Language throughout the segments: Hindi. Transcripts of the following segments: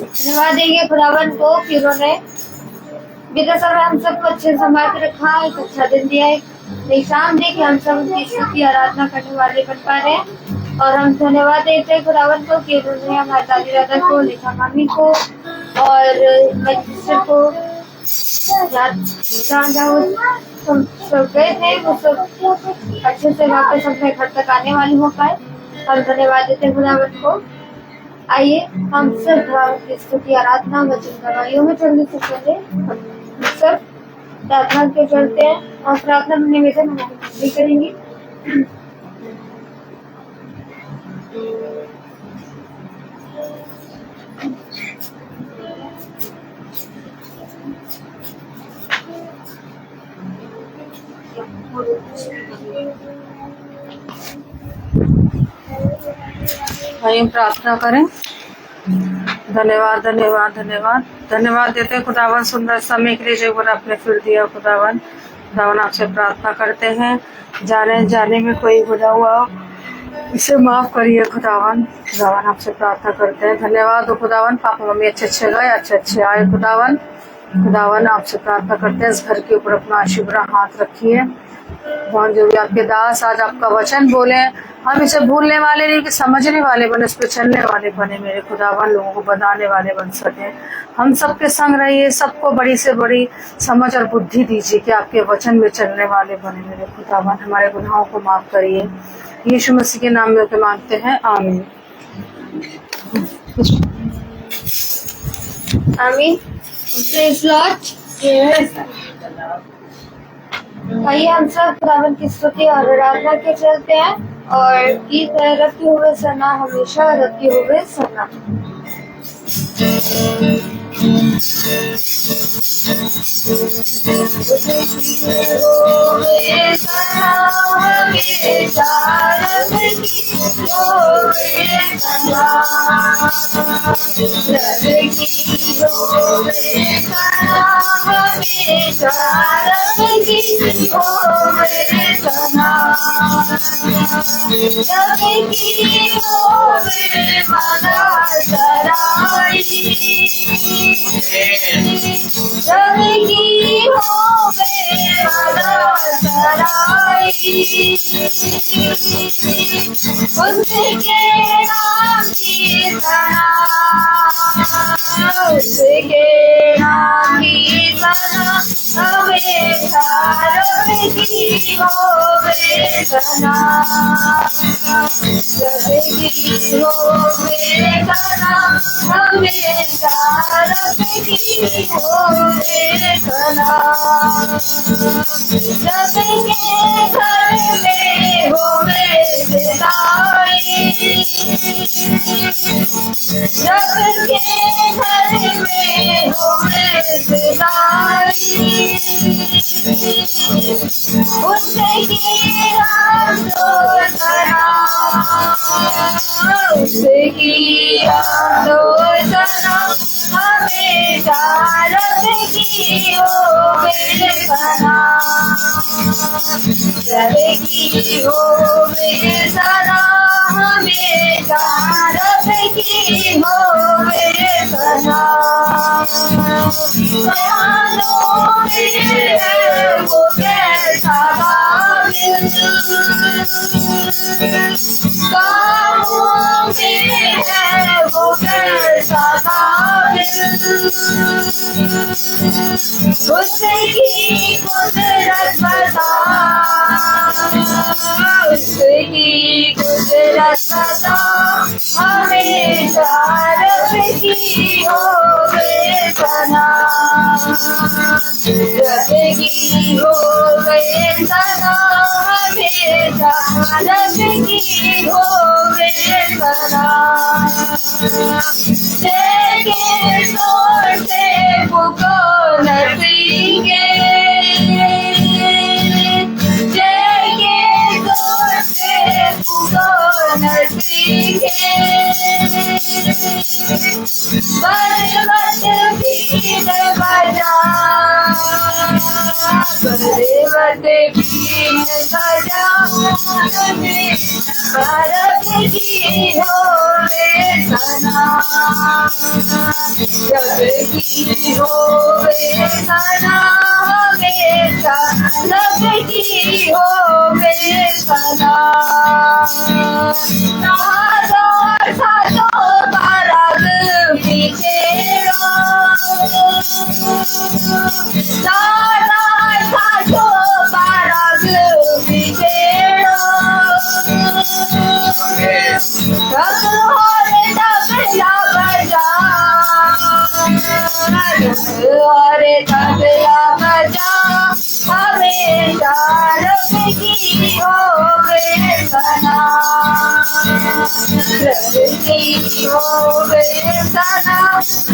धन्यवाद देंगे खुदावन को कि उन्होंने विदेशर में हम सबको अच्छे संभाल के रखा, एक अच्छा दिन दिया है, एक शाम दी कि हम सब उनकी स्तुति आराधना करने वाले बन पा रहे हैं। और हम धन्यवाद देते हैं खुदावन को कि उन्होंने हमारे दादी दादा को, लेखा मामी को और मैजिस्टर को हम सब गए थे, वो सब अच्छे से वापस अपने घर तक आने वाली हो पाए। हम धन्यवाद देते हैं खुदावन को। आइए हम सब खुदावन की स्तुति आराधना वचन गवाहियों में चलने से पहले हम सब प्रार्थना के चलते हैं और प्रार्थना में निवेदन हमारी करेंगे। आइए प्रार्थना करें। धन्यवाद धन्यवाद धन्यवाद धन्यवाद देते हैं खुदावन सुंदर समय के लिए जो बना आपने फिर दिया। खुदावन खुदावन आपसे प्रार्थना करते हैं, जाने में कोई गुनाह हुआ हो इसे माफ करिए खुदावन। खुदावन आपसे प्रार्थना करते हैं। धन्यवाद हो खुदावन, पापा मम्मी अच्छे गए, अच्छे आए। खुदावन खुदावन आपसे प्रार्थना करते हैं, इस घर के ऊपर अपना आशीर्वाद हाथ रखिए। और जो भी आपके दास आज आपका वचन बोले, हम इसे भूलने वाले नहीं कि समझने वाले बने, इस पे चलने वाले बने। मेरे खुदावन लोगों को बनाने वाले बन सके। हम सबके संग रहिए, सबको बड़ी से बड़ी समझ और बुद्धि दीजिए कि आपके वचन में चलने वाले बने। मेरे खुदावन हमारे गुनाहों को माफ करिए, यीशु मसीह के नाम में मांगते हैं, आमीन आमीन। Praise Lord. आइए हम सब खुदावन की स्तुति और आराधना के चलते हैं और गीत है रखे हुए सना, हमेशा रखे हुए सना। उसके नाम की सना, उसके नाम की सना, हमेशा रहेगी होवे सना, रहेगी होवे सना, हमेशा रहेगी होवे सना। सबके घर में होवे विदाई, सबके घर में होवे विदाई, उसकी हम तो सना, उसकी हम तो सना, हमेशा रहेगी होवे सना, रहेगी होवे सना, हमेशा रहेगी होवे सना। वो कैसा काबिल, कामों में है वो कैसा काबिल, उसकी कुदरत बता, उसकी कुदरत बता, हमेशा रहेगी होवे सना, रहेगी होवे सना, हमेशा रहेगी होवे सना। देखे जोर से पुकारेंगे, देखे जोर से पुकारेंगे, पर्वत भी बजा, पर्वत भी बजा, भारत की हो सना सबकी होवे सना हमेशा सबकी होवे सना सातो बाराग बिखेरो सातो बाराग बिखेरो अरे तबला बजा हमेशा रब की होवे सना रब की होवे सना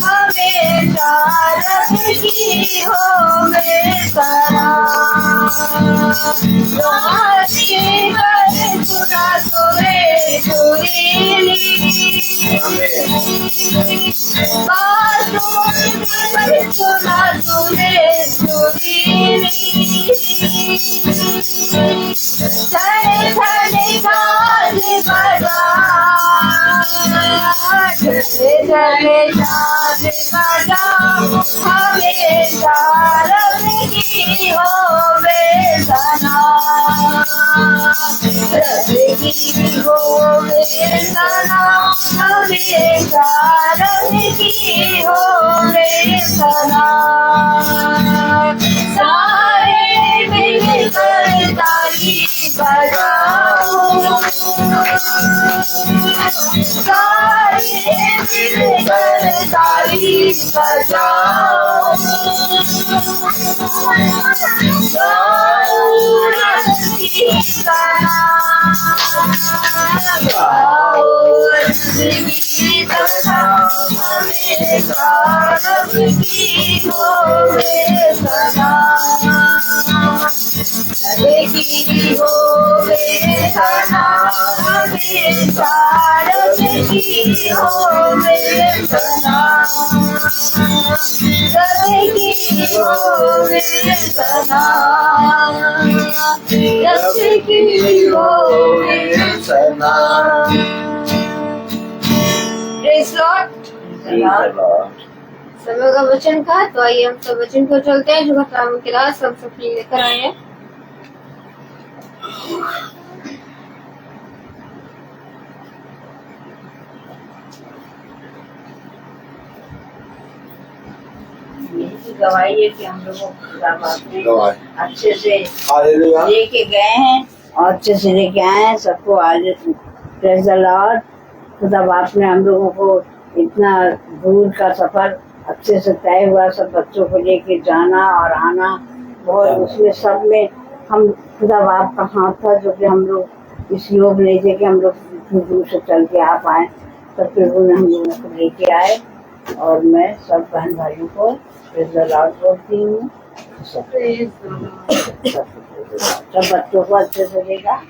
हमेशा रब की होवे सना सुना सुरे सुरीली सुना सुरे सुरीली धने धने गाज बजा धने गाज बजा हमेशा रब की होवे सना रब की होवे सना हमेशा रब की होवे सना सारे मिलकर ताली बजाओ सारे मिलकर ताली बजाओ समय का वचन का तो आइए हम सब वचन को चलते हैं जो राम के राज हम सब लेकर आए हैं। गवाही है कि हम लोगों को अच्छे से लेके गए हैं और अच्छे से लेके आए हैं सबको। आज प्रेज़ द लॉर्ड, खुदा बाप ने हम लोगों को इतना दूर का सफर अच्छे से तय हुआ। सब बच्चों को लेके जाना और आना बहुत, उसमें सब में हम खुदा बाप का हाथ था जो कि हम लोग इस योग नहीं थे कि हम लोग इतनी दूर से चल के आ पाए। तब प्रभु ने हम लोगों को लेके आए और मैं सब बहन भाइयों को प्रेज़ द लॉर्ड बोलती हूँ। सब बच्चों को अच्छे से देगा।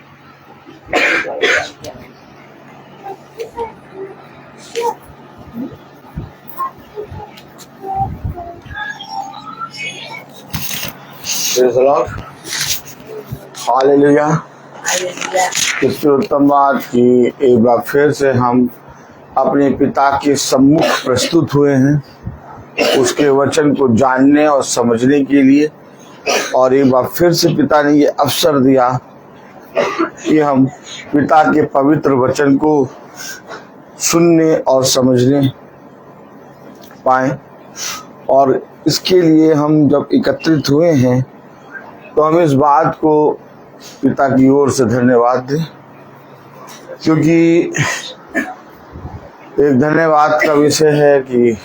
हालेलुया। इससे उत्तम बात कि एक बार फिर से हम अपने पिता के सम्मुख प्रस्तुत हुए हैं उसके वचन को जानने और समझने के लिए, और एक बार फिर से पिता ने ये अवसर दिया कि हम पिता के पवित्र वचन को सुनने और समझने पाएं। और इसके लिए हम जब एकत्रित हुए हैं तो हम इस बात को पिता की ओर से धन्यवाद दें, क्योंकि एक धन्यवाद का विषय है कि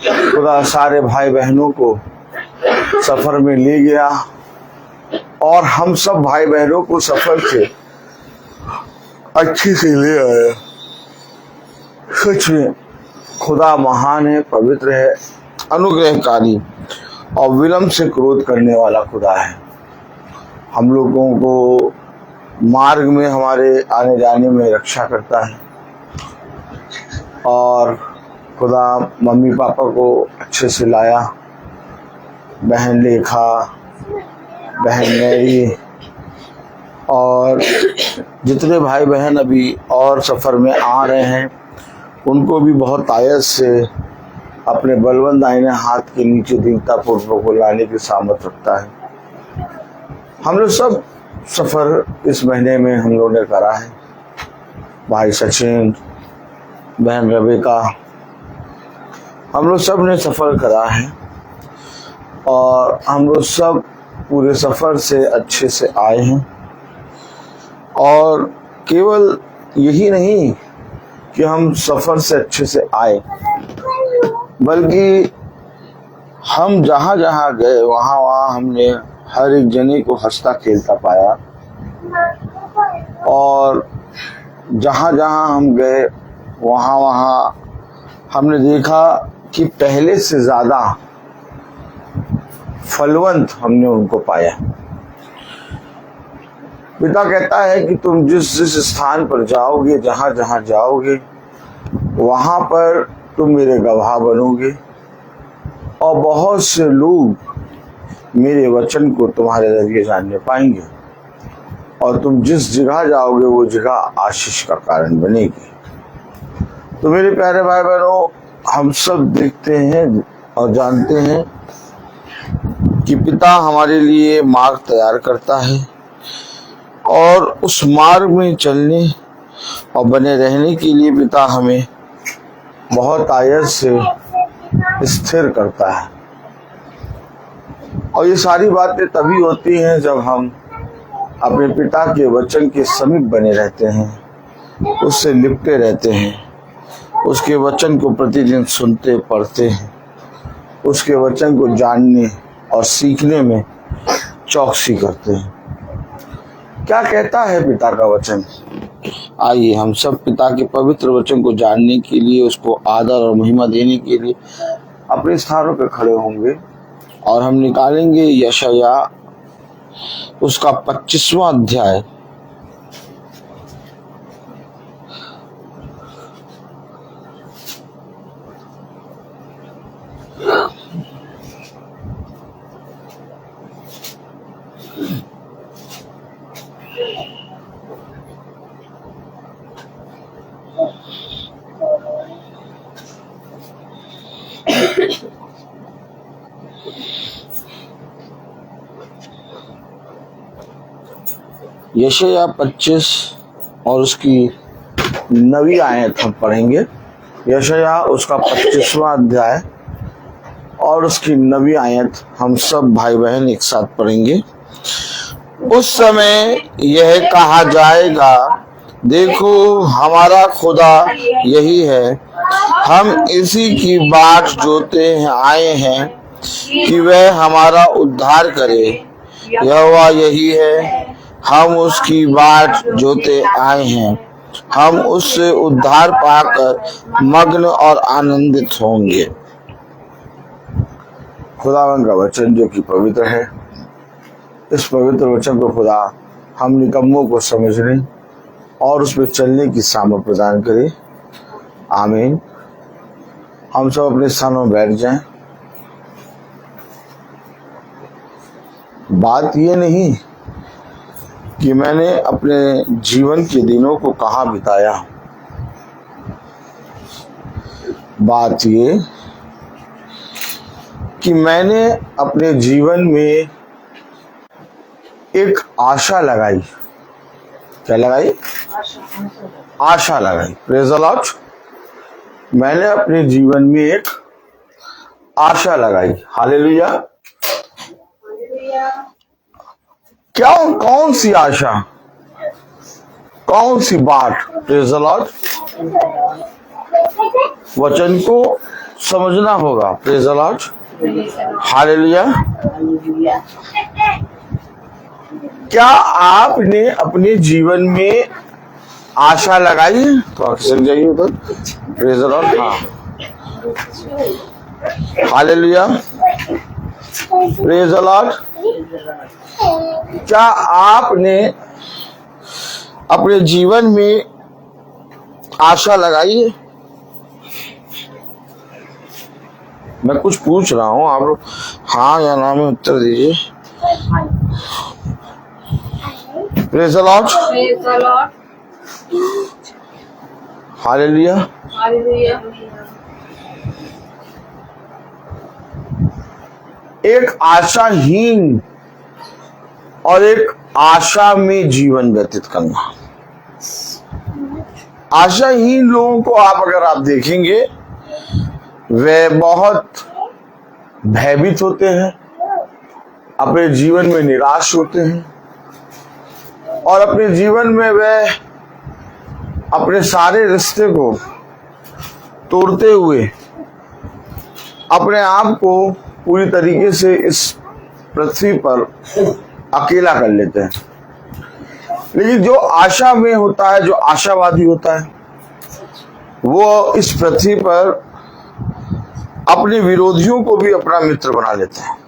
खुदा सारे भाई बहनों को सफर में ले गया और हम सब भाई बहनों को सफर से अच्छे से ले आया। सच में खुदा महान है, पवित्र है, अनुग्रहकारी और विलंब से क्रोध करने वाला खुदा है। हम लोगों को मार्ग में हमारे आने जाने में रक्षा करता है और खुदा मम्मी पापा को अच्छे से लाया। बहन लेखा, बहन मेरी और जितने भाई बहन अभी और सफ़र में आ रहे हैं उनको भी बहुत आयत से अपने बलवंत दाहिने हाथ के नीचे दीनता पूर्वक को लाने की सामर्थ रखता है। हम लोग सब सफर इस महीने में हम लोगों ने करा है। भाई सचिन, बहन रेबिका, हम लोग सब ने सफर करा है और हम लोग सब पूरे सफर से अच्छे से आए हैं। और केवल यही नहीं कि हम सफर से अच्छे से आए, बल्कि हम जहाँ जहाँ गए वहाँ वहाँ हमने हर एक जने को हंसता खेलता पाया। और जहाँ जहाँ हम गए वहाँ वहाँ हमने देखा कि पहले से ज्यादा फलवंत हमने उनको पाया। पिता कहता है कि तुम जिस जिस स्थान पर जाओगे, जहाँ जहाँ जाओगे, वहाँ पर तुम मेरे गवाह बनोगे और बहुत से लोग मेरे वचन को तुम्हारे जरिए जानने पाएंगे और तुम जिस जगह जाओगे वो जगह आशीष का कारण बनेगी। तो मेरे प्यारे भाई बहनों, हम सब देखते हैं और जानते हैं कि पिता हमारे लिए मार्ग तैयार करता है और उस मार्ग में चलने और बने रहने के लिए पिता हमें बहुत आयत से स्थिर करता है। और ये सारी बातें तभी होती हैं जब हम अपने पिता के वचन के समीप बने रहते हैं, उससे लिपटे रहते हैं, उसके वचन को प्रतिदिन सुनते पढ़ते हैं, उसके वचन को जानने और सीखने में चौकसी करते हैं। क्या कहता है पिता का वचन? आइए हम सब पिता के पवित्र वचन को जानने के लिए, उसको आदर और महिमा देने के लिए अपने स्थानों पर खड़े होंगे और हम निकालेंगे यशाया उसका 25वां अध्याय। यशाया 25 और उसकी 9वीं आयत हम पढ़ेंगे। यशाया उसका 25वां अध्याय और उसकी 9वीं आयत हम सब भाई बहन एक साथ पढ़ेंगे। उस समय यह कहा जाएगा, देखो हमारा खुदा यही है, हम इसी की बाट जोते आए हैं कि वह हमारा उद्धार करे। यहोवा यही है, हम उसकी बाट जोते आए हैं, हम उससे उद्धार पाकर मग्न और आनंदित होंगे। खुदावन का वचन जो कि पवित्र है, इस पवित्र वचन को खुदा हम निकम्मों को समझने और उस पर चलने की सामर्थ प्रदान करे। आमीन। हम सब अपने स्थानों में बैठ जाएं। बात ये नहीं कि मैंने अपने जीवन के दिनों को कहाँ बिताया, बात ये कि मैंने अपने जीवन में एक आशा लगाई। क्या लगाई? आशा लगाई। Praise the Lord. मैंने अपने जीवन में एक आशा लगाई। हालेलुया। क्या? कौन सी आशा? कौन सी बात? Praise the Lord. वचन को समझना होगा। Praise the Lord. हालेलुया। क्या आपने अपने जीवन में आशा लगाई है? तो आप सक जाइए उधर। Praise the Lord. हाँ, हालेलुया। Praise the Lord. क्या आपने अपने जीवन में आशा लगाई है? मैं कुछ पूछ रहा हूँ, आप लोग हाँ या ना में उत्तर दीजिए। Praise the Lord. Hallelujah. Hallelujah. एक आशाहीन और एक आशा में जीवन व्यतीत करना। आशाहीन लोगों को आप देखेंगे, वे बहुत भयभीत होते हैं, अपने जीवन में निराश होते हैं और अपने जीवन में वे अपने सारे रिश्ते को तोड़ते हुए अपने आप को पूरी तरीके से इस पृथ्वी पर अकेला कर लेते हैं। लेकिन जो आशा में होता है, जो आशावादी होता है, वो इस पृथ्वी पर अपने विरोधियों को भी अपना मित्र बना लेता है।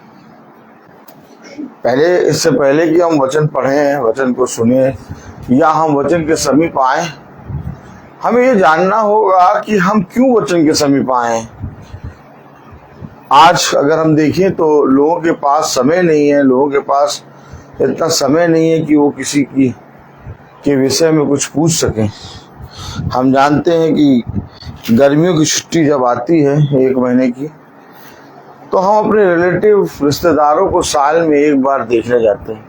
इससे पहले कि हम वचन पढ़ें, वचन को सुने या हम वचन के समीप आए, हमें ये जानना होगा कि हम क्यों वचन के समीप आए। आज अगर हम देखें तो लोगों के पास समय नहीं है, लोगों के पास इतना समय नहीं है कि वो किसी के विषय में कुछ पूछ सकें। हम जानते हैं कि गर्मियों की छुट्टी जब आती है 1 महीने की, तो हम अपने रिलेटिव रिश्तेदारों को साल में 1 बार देखने जाते हैं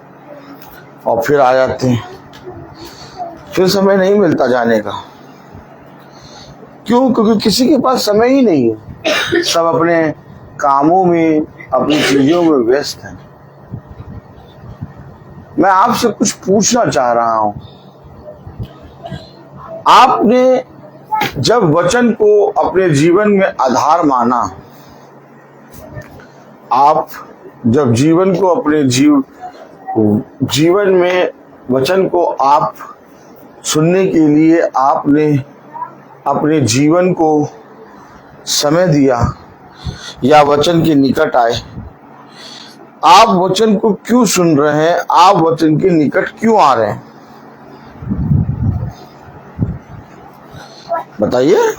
और फिर आ जाते हैं। फिर समय नहीं मिलता जाने का। क्यों? क्योंकि किसी के पास समय ही नहीं है, सब अपने कामों में, अपनी चीजों में व्यस्त हैं। मैं आपसे कुछ पूछना चाह रहा हूं। आपने जब वचन को अपने जीवन में आधार माना, आप जब जीवन को अपने जीवन में वचन को आप सुनने के लिए आपने अपने जीवन को समय दिया या वचन के निकट आए, आप वचन को क्यों सुन रहे हैं? आप वचन के निकट क्यों आ रहे हैं? बताइए।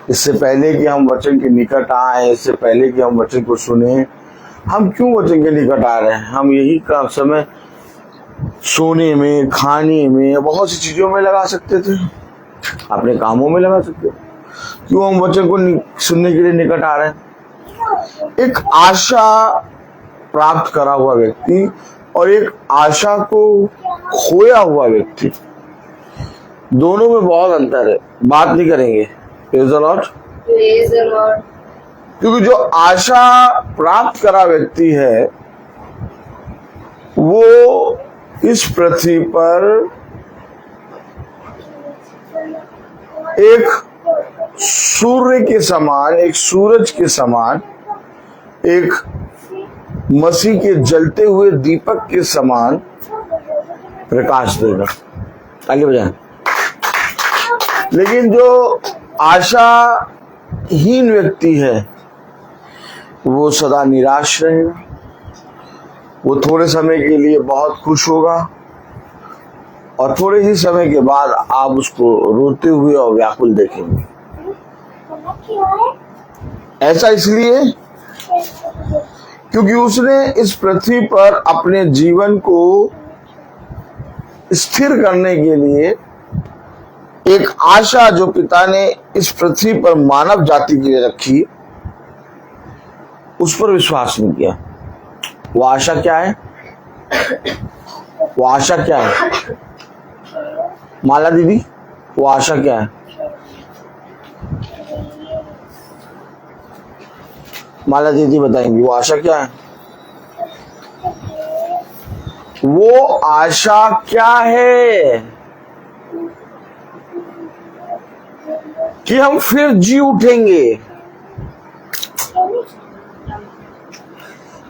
इससे पहले कि हम वचन के निकट आए, इससे पहले कि हम वचन को सुने, हम क्यों वचन के निकट आ रहे हैं? हम यही का समय सोने में, खाने में, बहुत सी चीजों में लगा सकते थे, अपने कामों में लगा सकते थे। क्यों हम वचन को सुनने के लिए निकट आ रहे हैं? एक आशा प्राप्त करा हुआ व्यक्ति और एक आशा को खोया हुआ व्यक्ति, दोनों में बहुत अंतर है। बात नहीं करेंगे। Praise the Lord. क्योंकि जो आशा प्राप्त करा व्यक्ति है, वो इस पृथ्वी पर एक सूर्य के समान, एक सूरज के समान, एक मसीह के जलते हुए दीपक के समान प्रकाश देगा। ताली बजाएं। लेकिन जो आशाहीन व्यक्ति है, वो सदा निराश रहेगा। वो थोड़े समय के लिए बहुत खुश होगा और थोड़े ही समय के बाद आप उसको रोते हुए और व्याकुल देखेंगे। ऐसा इसलिए क्योंकि उसने इस पृथ्वी पर अपने जीवन को स्थिर करने के लिए एक आशा जो पिता ने इस पृथ्वी पर मानव जाति के लिए रखी, उस पर विश्वास नहीं किया। वो आशा क्या है? वो आशा क्या है? माला दीदी, वो आशा क्या है? माला दीदी बताएंगी वो आशा क्या है? वो आशा क्या है कि हम फिर जी उठेंगे।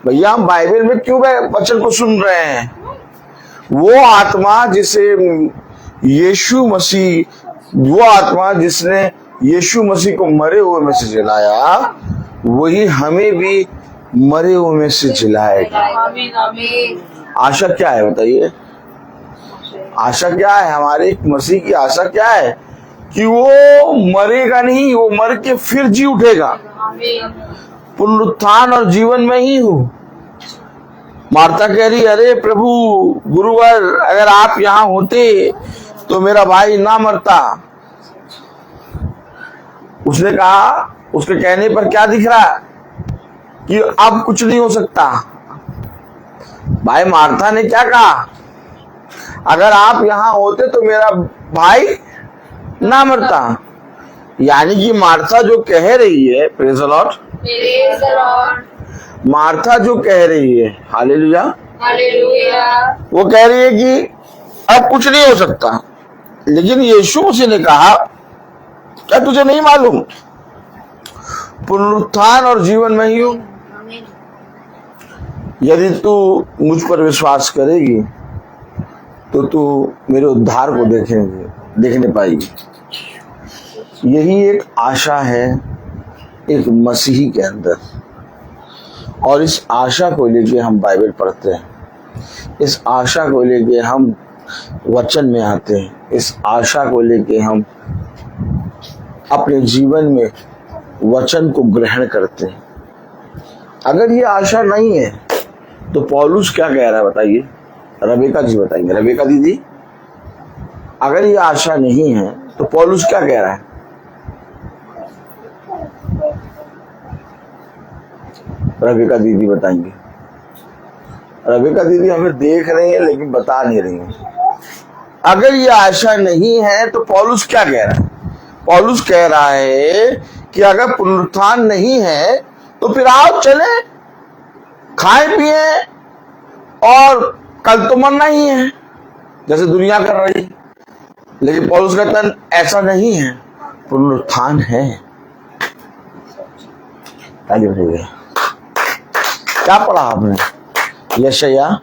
भैया हम बाइबल में क्यों वचन को सुन रहे हैं? वो आत्मा जिसे यीशु मसीह, वो आत्मा जिसने यीशु मसीह को मरे हुए में से जिलाया, वही हमें भी मरे हुए में से जिलाएगा। आशा क्या है बताइए? आशा क्या है? हमारे मसीह की आशा क्या है? कि वो मरेगा नहीं, वो मर के फिर जी उठेगा। पुनरुत्थान और जीवन में ही हूँ। मार्था कह रही, अरे प्रभु गुरुवर, अगर आप यहाँ होते तो मेरा भाई ना मरता। उसने कहा, उसके कहने पर क्या दिख रहा है कि अब कुछ नहीं हो सकता। भाई मार्था ने क्या कहा, अगर आप यहां होते तो मेरा भाई ना मरता। यानी कि मार्था जो कह रही है, प्रेज़ द लॉर्ड, मार्था जो कह रही है, हालेलुया, वो कह रही है कि अब कुछ नहीं हो सकता। लेकिन यीशु मसीह ने कहा, क्या तुझे नहीं मालूम पुनरुत्थान और जीवन में ही हूं? यदि तू मुझ पर विश्वास करेगी तो तू मेरे उद्धार को देखने पाएगी। यही एक आशा है एक मसीही के अंदर, और इस आशा को लेके हम बाइबल पढ़ते हैं, इस आशा को लेके हम वचन में आते हैं, इस आशा को लेके हम अपने जीवन में वचन को ग्रहण करते हैं। अगर ये आशा नहीं है तो पौलुस क्या कह रहा है बताइए? रबेका जी बताएंगे। रबेका दीदी, अगर ये आशा नहीं है तो पौलुस क्या कह रहा है? रबेका दीदी बताएंगे। रबेका दीदी हमें देख रही है लेकिन बता नहीं रही है। अगर ये आशा नहीं है तो पौलुस क्या कह रहा है? पौलुस कह रहा है कि अगर पुनरुत्थान नहीं है तो फिर आओ चले खाए पिए, और कल तो मरना ही है जैसे दुनिया कर रही है। लेकिन पौलुस कहता है ऐसा नहीं है, पुनरुत्थान है। आगे बढ़िए, क्या पढ़ा आपने? यशायाह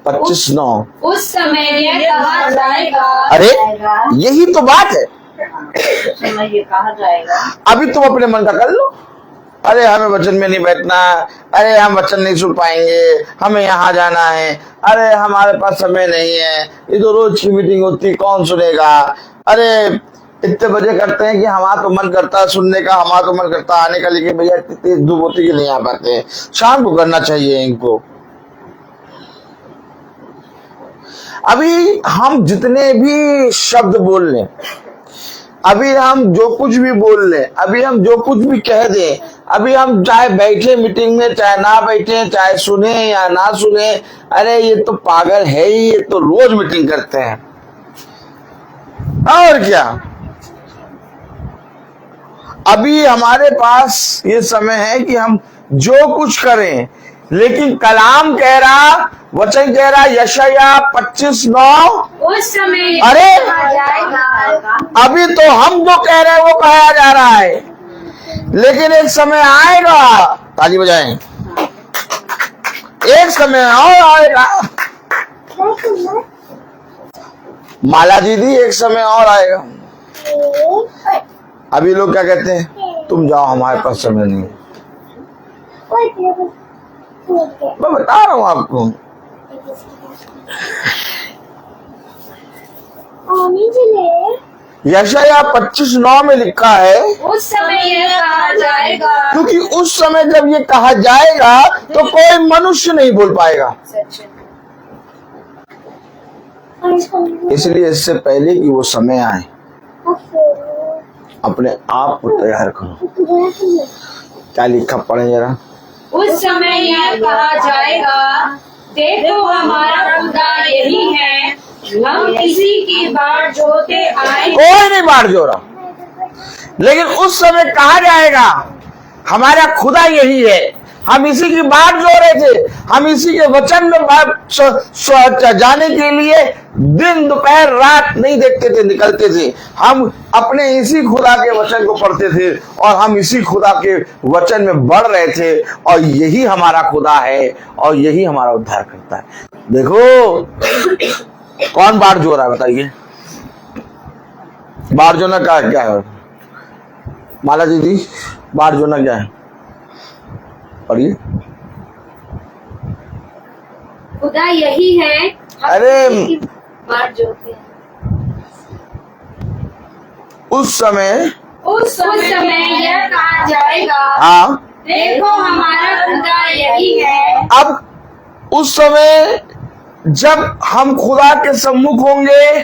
25:9। उस समय यह कहा जाएगा। अरे यही तो बात है, समय ये कहा जाएगा। अभी तुम अपने मन का कर लो। अरे हमें वचन में नहीं बैठना, अरे हम वचन नहीं सुन पाएंगे, हमें यहाँ जाना है, अरे हमारे पास समय नहीं है, ये तो रोज की मीटिंग होती, कौन सुनेगा, अरे इतने बजे करते हैं कि हमारा तो मन करता है सुनने का, हमारा तो मन करता है आने का, लेकिन भैया इतनी तेज धूप होती कि नहीं आ पाते, शाम को करना चाहिए इनको। अभी हम जितने भी शब्द बोल लें, अभी हम जो कुछ भी बोल लें, अभी हम जो कुछ भी कह दें, अभी हम चाहे बैठे मीटिंग में चाहे ना बैठे, चाहे सुने या ना सुने, अरे ये तो पागल है ही, ये तो रोज मीटिंग करते हैं। और क्या, अभी हमारे पास ये समय है कि हम जो कुछ करें, लेकिन कलाम कह रहा, वचन कह रहा, यशायाह 25:9, उस समय अरे कहा जाएगा। अभी तो हम जो कह रहे हैं वो कहा जा रहा है, लेकिन एक समय आएगा, ताली बजाएं, एक समय और आएगा। माला दीदी, एक समय और आएगा। अभी लोग क्या कहते हैं, तुम जाओ हमारे पास समय नहीं है। मैं बता रहा हूं आपको, यशायाह 25:9 में लिखा है, उस समय यह कहा जाएगा। क्योंकि उस समय जब ये कहा जाएगा तो कोई मनुष्य नहीं बोल पाएगा। इसलिए इससे पहले कि वो समय आए, अपने आप को तैयार करो। क्या लिखा पढ़े जरा। उस समय यह कहा जाएगा, देखो हमारा खुदा यही है, हम किसी की बाट जोते आए। कोई नहीं बाट जो रहा, लेकिन उस समय कहा जाएगा हमारा खुदा यही है, हम इसी की बाट जो रहे थे, हम इसी के वचन में जाने के लिए दिन दोपहर रात नहीं देखते थे, निकलते थे। हम अपने इसी खुदा के वचन को पढ़ते थे और हम इसी खुदा के वचन में बढ़ रहे थे, और यही हमारा खुदा है और यही हमारा उद्धार करता है। देखो कौन बाट जो रहा है बताइए। बाट जोना क्या है? माला दीदी, बाट जोना क्या है? पढ़िए। खुदा यही है, अरे बाट जोते। उस समय यह कहा जाएगा, हाँ, देखो हमारा खुदा यही है। अब उस समय जब हम खुदा के सम्मुख होंगे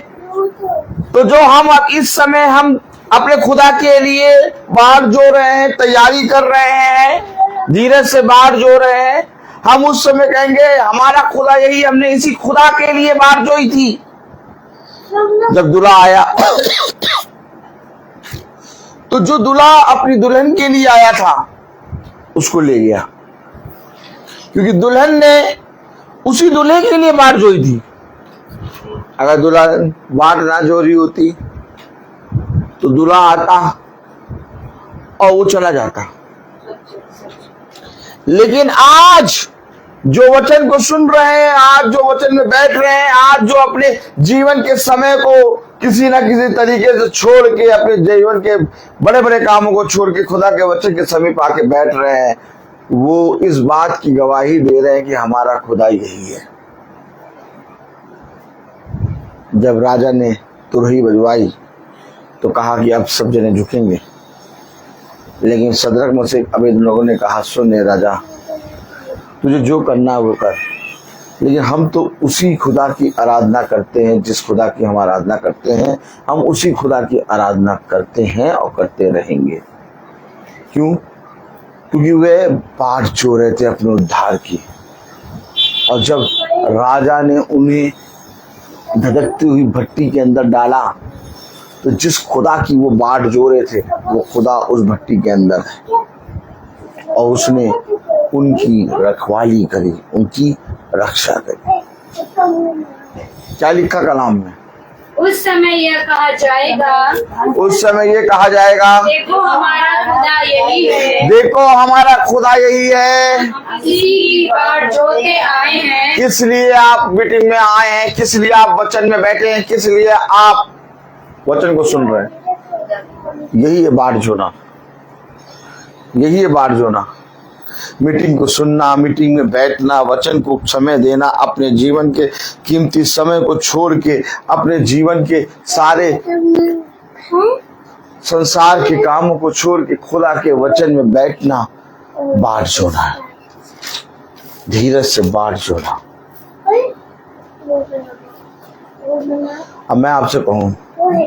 तो जो हम अब इस समय हम अपने खुदा के लिए बाढ़ जो रहे हैं, तैयारी कर रहे हैं, धीरज से बाढ़ जो रहे हैं, हम उस समय कहेंगे हमारा खुदा यही, हमने इसी खुदा के लिए बाढ़ जोई थी। जब दूल्हा आया तो जो दूल्हा अपनी दुल्हन के लिए आया था उसको ले गया, क्योंकि दुल्हन ने उसी दूल्हे के लिए बाढ़ जोई थी। अगर दुल्हन बाढ़ ना जोरी होती तो दूल्हा आता और वो चला जाता। लेकिन आज जो वचन को सुन रहे हैं, आज जो वचन में बैठ रहे हैं, आज जो अपने जीवन के समय को किसी ना किसी तरीके से छोड़ के, अपने जीवन के बड़े बड़े कामों को छोड़ के खुदा के वचन के समीप आके बैठ रहे हैं, वो इस बात की गवाही दे रहे हैं कि हमारा खुदा यही है। जब राजा ने तुरही बजवाई तो कहा कि अब सब जने झुकेंगे, लेकिन सदरक मसीह अबेदनगो ने कहा, सुन राजा, तुझे जो करना है वो कर, लेकिन हम तो उसी खुदा की आराधना करते हैं जिस खुदा की हम आराधना करते हैं, हम उसी खुदा की आराधना करते हैं और करते रहेंगे। क्यों? क्योंकि वे बाढ़ जो रहे थे अपने उद्धार की, और जब राजा ने उन्हें धधकती हुई भट्टी के अंदर डाला तो जिस खुदा की वो बाढ़ जो रहे थे वो खुदा उस भट्टी के अंदर है, और उसने उनकी रखवाली करी, उनकी रक्षा करी। क्या लिखा कलाम में? उस समय यह कहा जाएगा, उस समय ये कहा जाएगा, देखो हमारा खुदा यही है, देखो हमारा खुदा यही है। इसी की बाढ़ जोते आए हैं। किस लिए आप मीटिंग में आए हैं? किस लिए आप वचन में बैठे हैं? किस लिए आप वचन को सुन रहे हैं? यही है बाढ़ जोना, यही है बाढ़ जोना। मीटिंग को सुनना, मीटिंग में बैठना, वचन को समय देना, अपने जीवन के कीमती समय को छोड़ के, अपने जीवन के सारे संसार के कामों को छोड़ के खुदा के वचन में बैठना बाढ़ जोना है। धीरज से बाढ़ जोना। अब मैं आपसे कहूं,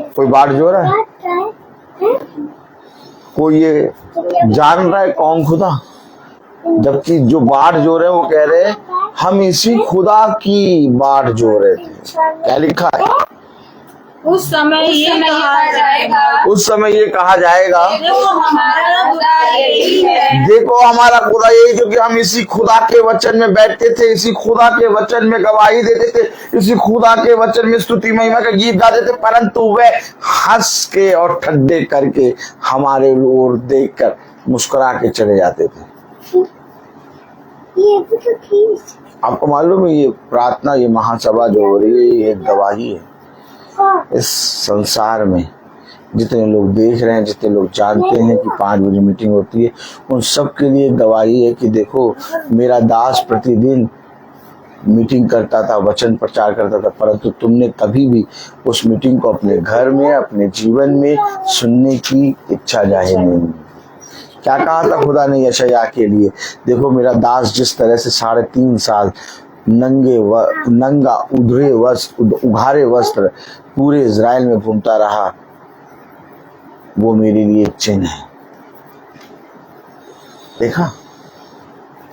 कोई बाढ़ जो रहा है? कोई ये जान रहा है कौन खुदा? जबकि जो बाढ़ जो रहे वो कह रहे हैं हम इसी खुदा की बाढ़ जो रहे थे। क्या लिखा है? उस समय ये कहा जाएगा, उस समय ये कहा जाएगा, देखो हमारा खुदा यही है, देखो हमारा खुदा यही, क्योंकि हम इसी खुदा के वचन में बैठते थे, इसी खुदा के वचन में गवाही देते थे, इसी खुदा के वचन में स्तुति महिमा का गीत गाते थे, परंतु वे हंस के और ठड्डे करके हमारे ओर देखकर मुस्कुरा के चले जाते थे। आपको मालूम है ये प्रार्थना, ये महासभा जो हो रही है, ये गवाही है। इस संसार में जितने लोग देख रहे हैं, जितने लोग जानते हैं कि 5 बजे मीटिंग होती है, उन सब के लिए गवाही है कि देखो मेरा दास प्रतिदिन मीटिंग करता था, वचन प्रचार करता था, परंतु तुमने कभी भी उस मीटिंग को अपने घर में, अपने जीवन में सुनने की इच्छा जाहिर नहीं की। क्या कहा था खुदा ने यशायाह के लिए? देखो मेरा दास जिस तरह से 3.5 साल नंगा उघारे वस्त्र पूरे इज़राइल में घूमता रहा, वो मेरे लिए चिन्ह है। देखा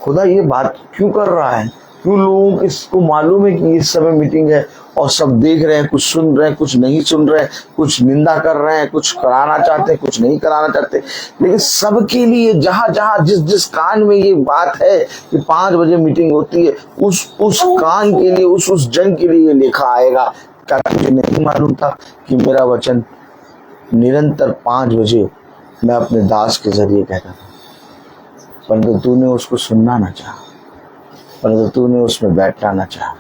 खुदा ये बात क्यों कर रहा है? क्यों लोगों को मालूम है कि इस समय मीटिंग है और सब देख रहे हैं, कुछ सुन रहे हैं, कुछ नहीं सुन रहे हैं, कुछ निंदा कर रहे हैं, कुछ कराना चाहते हैं, कुछ नहीं कराना चाहते, लेकिन सबके लिए जहां जहां जिस जिस कान में ये बात है कि 5 बजे मीटिंग होती है, उस कान के लिए, उस जन के लिए लिखा आएगा। क्या तुझे नहीं मालूम था कि मेरा वचन निरंतर 5 बजे मैं अपने दास के जरिए कहता था, परंतु तूने उसको सुनना ना चाहा, परंतु तूने उसमें बैठना ना चाहा।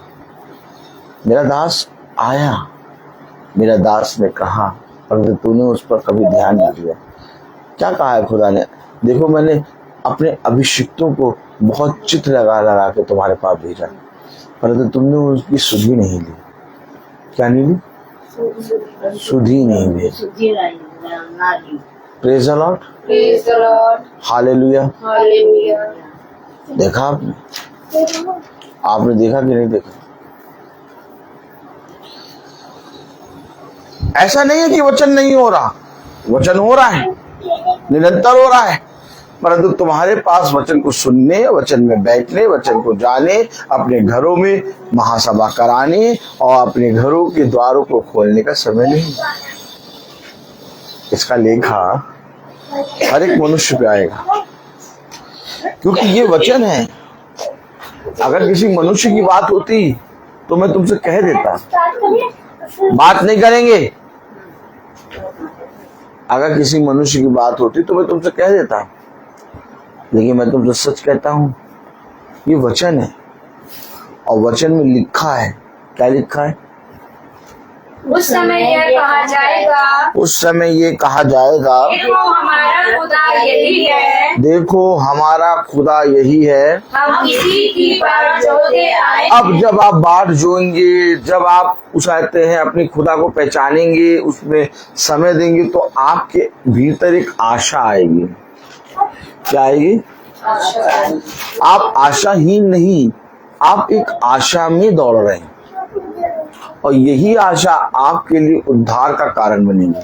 मेरा दास आया, मेरा दास ने कहा, परंतु तूने उस पर कभी ध्यान नहीं दिया। क्या कहा है खुदा ने? देखो मैंने अपने अभिषिक्तों को बहुत चित्र लगा लगा के तुम्हारे पास भेजा, परंतु तुमने उसकी सुधि नहीं ली। क्या नहीं ली? सुधि नहीं ली। Praise the Lord, praise the Lord, hallelujah. Hallelujah. देखा आपने देखा कि नहीं देखा? ऐसा नहीं है कि वचन नहीं हो रहा, वचन हो रहा है, निरंतर हो रहा है, परंतु तुम्हारे पास वचन को सुनने, वचन में बैठने, वचन को जाने, अपने घरों में महासभा कराने और अपने घरों के द्वारों को खोलने का समय नहीं। इसका लेखा हर एक मनुष्य पे आएगा, क्योंकि ये वचन है। अगर किसी मनुष्य की बात होती तो मैं तुमसे कह देता, बात नहीं करेंगे। अगर किसी मनुष्य की बात होती तो मैं तुमसे कह देता, लेकिन मैं तुमसे सच कहता हूं, ये वचन है और वचन में लिखा है। क्या लिखा है? उस समय यह कहा जाएगा, उस समय ये कहा जाएगा, देखो हमारा खुदा यही है, देखो हमारा खुदा यही है। हम इसी की बाट जोते आए। अब जब आप बाट जोएंगे, जब आप उसाते हैं अपनी खुदा को पहचानेंगे, उसमें समय देंगे, तो आपके भीतर एक आशा आएगी। क्या आएगी? आप आशाहीन नहीं, आप एक आशा में दौड़ रहे हैं और यही आशा आपके लिए उद्धार का कारण बनेगी।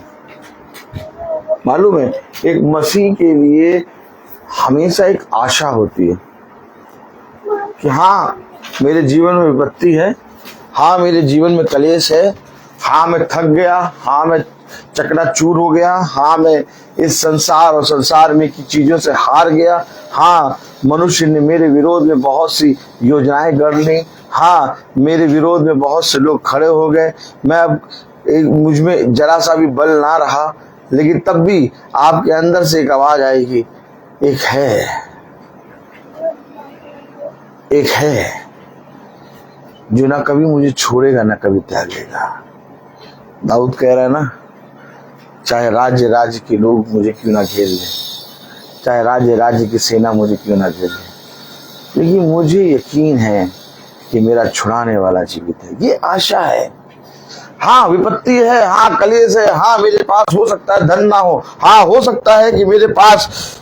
मालूम है, एक मसीह के लिए हमेशा एक आशा होती है कि हाँ मेरे जीवन में विपत्ति है, हाँ मेरे जीवन में कलेश है, हाँ मैं थक गया, हाँ मैं चकनाचूर हो गया, हाँ मैं इस संसार और संसार में की चीजों से हार गया, हाँ मनुष्य ने मेरे विरोध में बहुत सी योजनाएं गढ़ ली, हाँ मेरे विरोध में बहुत से लोग खड़े हो गए, मैं अब मुझ में जरा सा भी बल ना रहा। लेकिन तब भी आपके अंदर से एक आवाज आएगी, एक है जो ना कभी मुझे छोड़ेगा ना कभी त्यागेगा। दाऊद कह रहा है ना, चाहे राज्य के लोग मुझे क्यों ना घेर ले, चाहे राज्य की सेना मुझे क्यों ना घेर ले, लेकिन मुझे यकीन है कि मेरा छुड़ाने वाला जीवित है। ये आशा है। हाँ विपत्ति है, हाँ कलेश है, हाँ मेरे पास हो सकता है धन ना हो, हाँ हो सकता है कि मेरे पास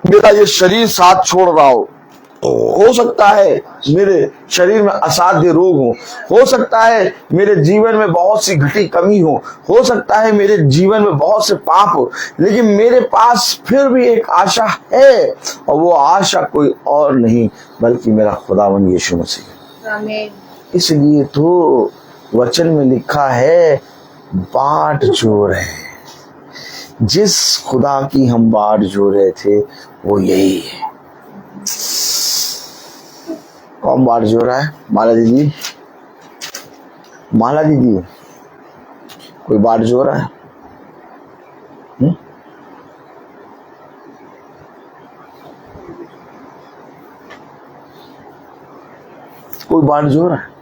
मेरा ये शरीर साथ छोड़ रहा हो सकता है मेरे शरीर में असाध्य रोग हो सकता है मेरे जीवन में बहुत सी घटी कमी हो सकता है मेरे जीवन में बहुत से पाप हो, लेकिन मेरे पास फिर भी एक आशा है, और वो आशा कोई और नहीं बल्कि मेरा खुदावंद यीशु मसीह। आमीन। इसलिए तो वचन में लिखा है, बाट जो रहे, जिस खुदा की हम बाट जो रहे थे वो यही है। कौन बाट जो रहा है? माला दीदी, माला दीदी कोई बाट जो रहा है? कोई बाट जो रहा है?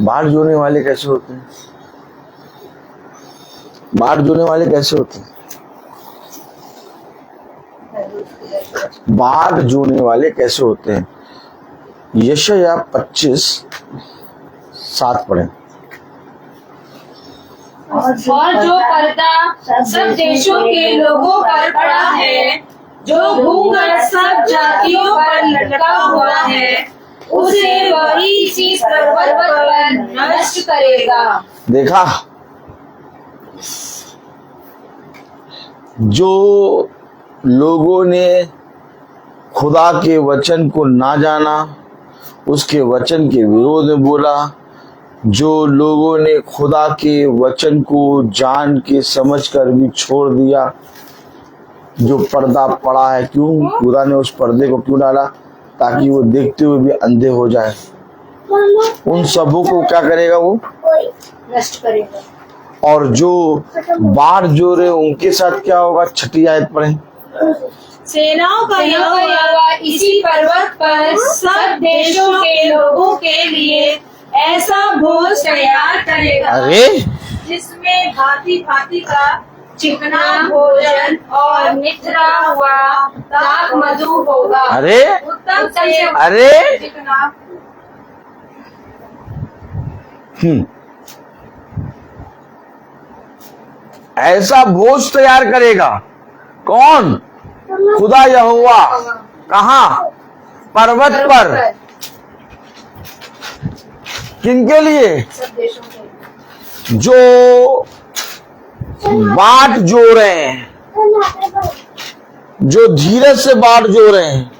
बाट जोड़ने वाले कैसे होते हैं? बाट जोड़ने वाले कैसे होते हैं? बाट जोड़ने वाले कैसे होते हैं? यशायाह 25:7 पढ़ें। और जो पर्दा सब देशों के लोगों पर पड़ा है, जो घूंघट सब जातियों पर लटका हुआ है, उसे वही इसी पर्वत पर नष्ट करेगा। देखा, जो लोगों ने खुदा के वचन को ना जाना, उसके वचन के विरोध में बोला, जो लोगों ने खुदा के वचन को जान के समझ कर भी छोड़ दिया, जो पर्दा पड़ा है, क्यों खुदा ने उस पर्दे को क्यों डाला? ताकि वो देखते हुए भी अंधे हो जाए। उन सबों को क्या करेगा? वो नष्ट करेगा। और जो बाट जोड़े उनके साथ क्या होगा? 6 आयत पढ़ें। सेनाओं का यहोवा इसी पर्वत पर सब देशों के लोगों के लिए ऐसा भोज तैयार करेगा, अरे जिसमें भांति भांति का चिकना भोजन और निथरा हुआ दाख मधु होगा। अरे उत्तम से अरे चिकना ऐसा भोज तैयार करेगा। कौन? खुदा यहोवा। कहाँ? पर्वत पर। किनके लिए? सब देशों के जो बाट जोड़ रहे हैं, जो धीरज से बाट जोड़ रहे हैं,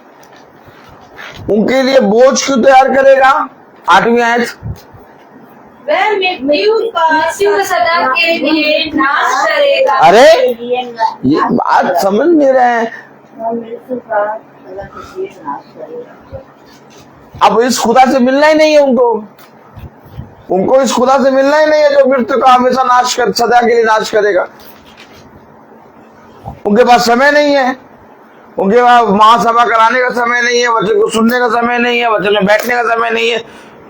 उनके लिए बोझ क्यों तैयार करेगा? 8वीं आयत, वह मृत्यु का सदा के लिए नाश करेगा। अरे ये बात समझ नहीं रहे हैं। मृत्यु का सदा के लिए नाश करेगा। अब इस खुदा से मिलना ही नहीं है उनको इस खुदा से मिलना ही नहीं है जो मृत्यु का हमेशा नाश कर, सदा के लिए नाश करेगा। उनके पास समय नहीं है, उनके पास महासभा कराने का समय नहीं है, वचन को सुनने का समय नहीं है, वचन में बैठने का समय नहीं है।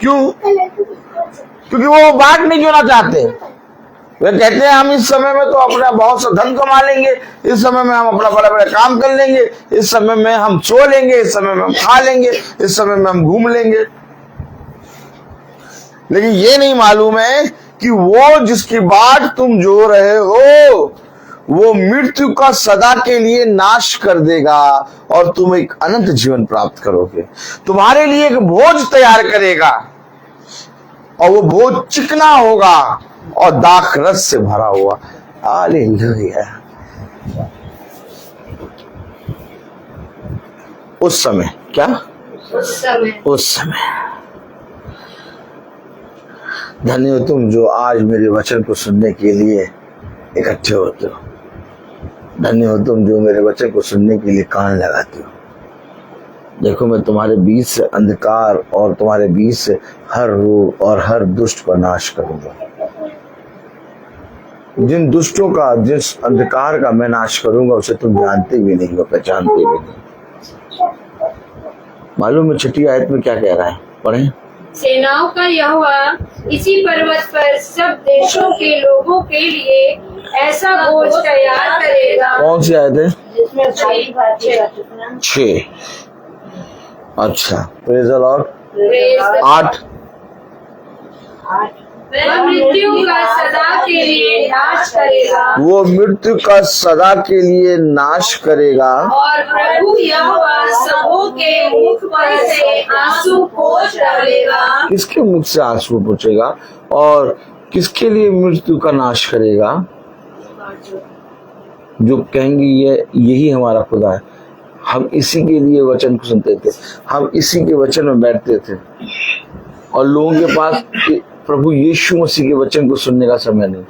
क्यों? क्योंकि वो बाट नहीं जोड़ना चाहते। वे कहते हैं हम इस समय में तो अपना बहुत सा धन कमा लेंगे, इस समय में हम अपना बड़ा बड़ा काम कर लेंगे, इस समय में हम सो लेंगे, इस समय में हम खा लेंगे, इस समय में हम घूम लेंगे। लेकिन ये नहीं मालूम है कि वो जिसकी बाट तुम जो रहे हो वो मृत्यु का सदा के लिए नाश कर देगा और तुम एक अनंत जीवन प्राप्त करोगे। तुम्हारे लिए एक भोज तैयार करेगा और वो भोज चिकना होगा और दाख रस से भरा हुआ। हालेलुया। उस समय क्या? उस समय धन्य हो तुम जो आज मेरे वचन को सुनने के लिए इकट्ठे होते हो। धन्य हो तुम जो मेरे वचन को सुनने के लिए कान लगाते हो। देखो मैं तुम्हारे बीच से अंधकार और तुम्हारे बीच से हर रोग और हर दुष्ट को नाश करूंगा। जिन दुष्टों का, जिस अंधकार का मैं नाश करूंगा उसे तुम जानते भी नहीं हो, पहचानते भी नहीं। मालूम है 6ठी आयत में क्या कह रहा है? पढ़ें। सेनाओं का यहोवा इसी पर्वत पर सब देशों के लोगों के लिए ऐसा बोझ तैयार करेगा। कौन सी आयत है? जिसमें भारी भारी का टुकड़ा 6। अच्छा, प्रेज़ द लॉर्ड। 8। वह मृत्यु का सदा के लिए नाश करेगा। वो मृत्यु का सदा के लिए नाश करेगा और प्रभु यहोवा सबों के मुख पर से आंसू पोंछ डालेगा। किसके मुख से आंसू पोंछेगा और किसके लिए मृत्यु का नाश करेगा? जो कहेंगे ये यही हमारा खुदा है। हम इसी के लिए वचन को सुनते थे, हम इसी के वचन में बैठते थे और लोगों के पास प्रभु यीशु मसीह के वचन को सुनने का समय नहीं।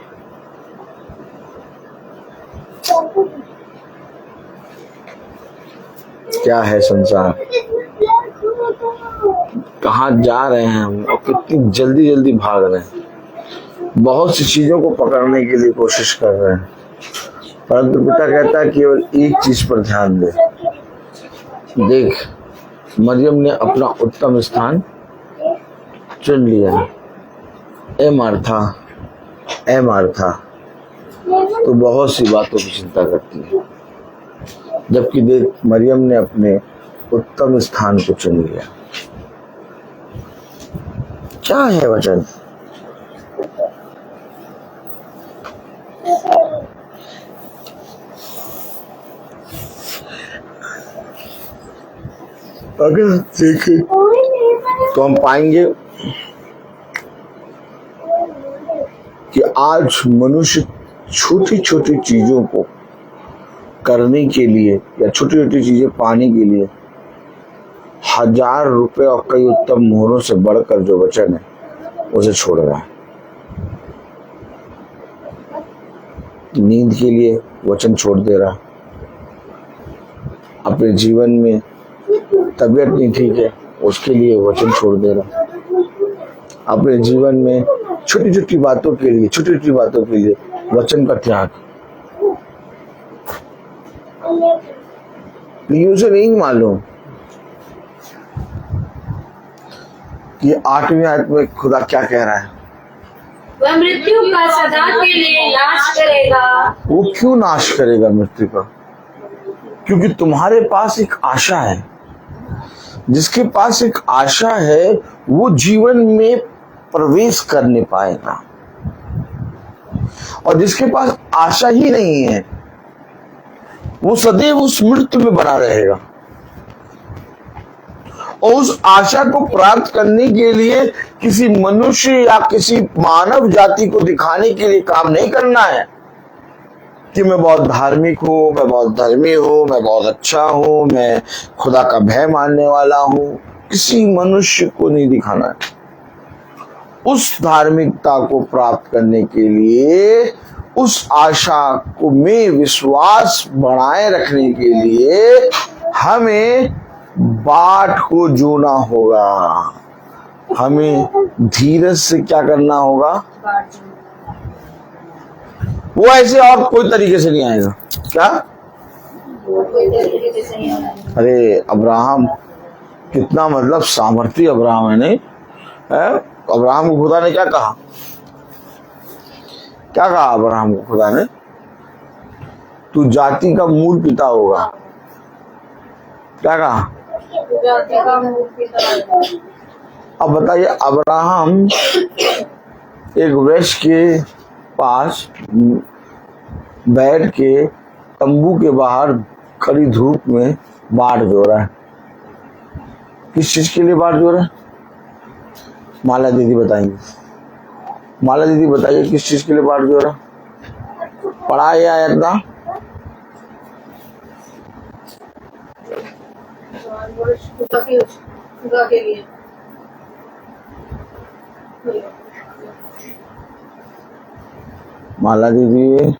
क्या है संसार, कहाँ जा रहे हैं हम और कितनी जल्दी जल्दी भाग रहे हैं। बहुत सी चीजों को पकड़ने के लिए कोशिश कर रहे हैं, परंतु पिता कहता है केवल एक चीज पर ध्यान दे। देख, मरियम ने अपना उत्तम स्थान चुन लिया। ए मार्था, ए मार्था, तो बहुत सी बातों की चिंता करती है, जबकि देख मरियम ने अपने उत्तम स्थान को चुन लिया। क्या है वचन? अगर देखें तो हम पाएंगे कि आज मनुष्य छोटी छोटी चीजों को करने के लिए या छोटी छोटी चीजें पाने के लिए 1000 रुपए और कई उत्तम मोहरों से बढ़कर जो वचन है उसे छोड़ रहा है। नींद के लिए वचन छोड़ दे रहा, अपने जीवन में तबीयत नहीं ठीक है उसके लिए वचन छोड़ दे रहा, अपने जीवन में छोटी छोटी बातों के लिए वचन का त्याग। लेकिन उसे नहीं मालूम कि 8वीं आयत में खुदा क्या कह रहा है। वह मृत्यु का सदा के लिए नाश करेगा। वो क्यों नाश करेगा मृत्यु का? क्योंकि तुम्हारे पास एक आशा है। जिसके पास एक आशा है वो जीवन में प्रवेश कर नहीं पाएगा, और जिसके पास आशा ही नहीं है वो सदैव उस मृत्यु में बना रहेगा। और उस आशा को प्राप्त करने के लिए किसी मनुष्य या किसी मानव जाति को दिखाने के लिए काम नहीं करना है कि मैं बहुत धार्मिक हूँ, मैं बहुत धर्मी हूँ, मैं बहुत अच्छा हूँ, मैं खुदा का भय मानने वाला हूँ। किसी मनुष्य को नहीं दिखाना है। उस धार्मिकता को प्राप्त करने के लिए, उस आशा को में विश्वास बनाए रखने के लिए हमें बाट को जोना होगा। हमें धीरज से क्या करना होगा? वो ऐसे और कोई तरीके से नहीं आएगा। क्या? अरे अब्राहम कितना मतलब सामर्थ्य अब्राहम है, नहीं है? अब्राहम को खुदा ने क्या कहा? क्या कहा अब्राहम को खुदा ने? तू जाति का मूल पिता होगा। क्या कहा? अब बताइए, अब्राहम एक वृक्ष के पास बैठ के तंबू के बाहर खड़ी धूप में बाट जो रहा है। किस चीज के लिए बाट जो रहा है? माला दीदी बताएंगे। माला दीदी बताइए किस चीज के लिए बाट जो रहा? पढ़ा है आयत ना? खुदा के लिए। माला दीदी,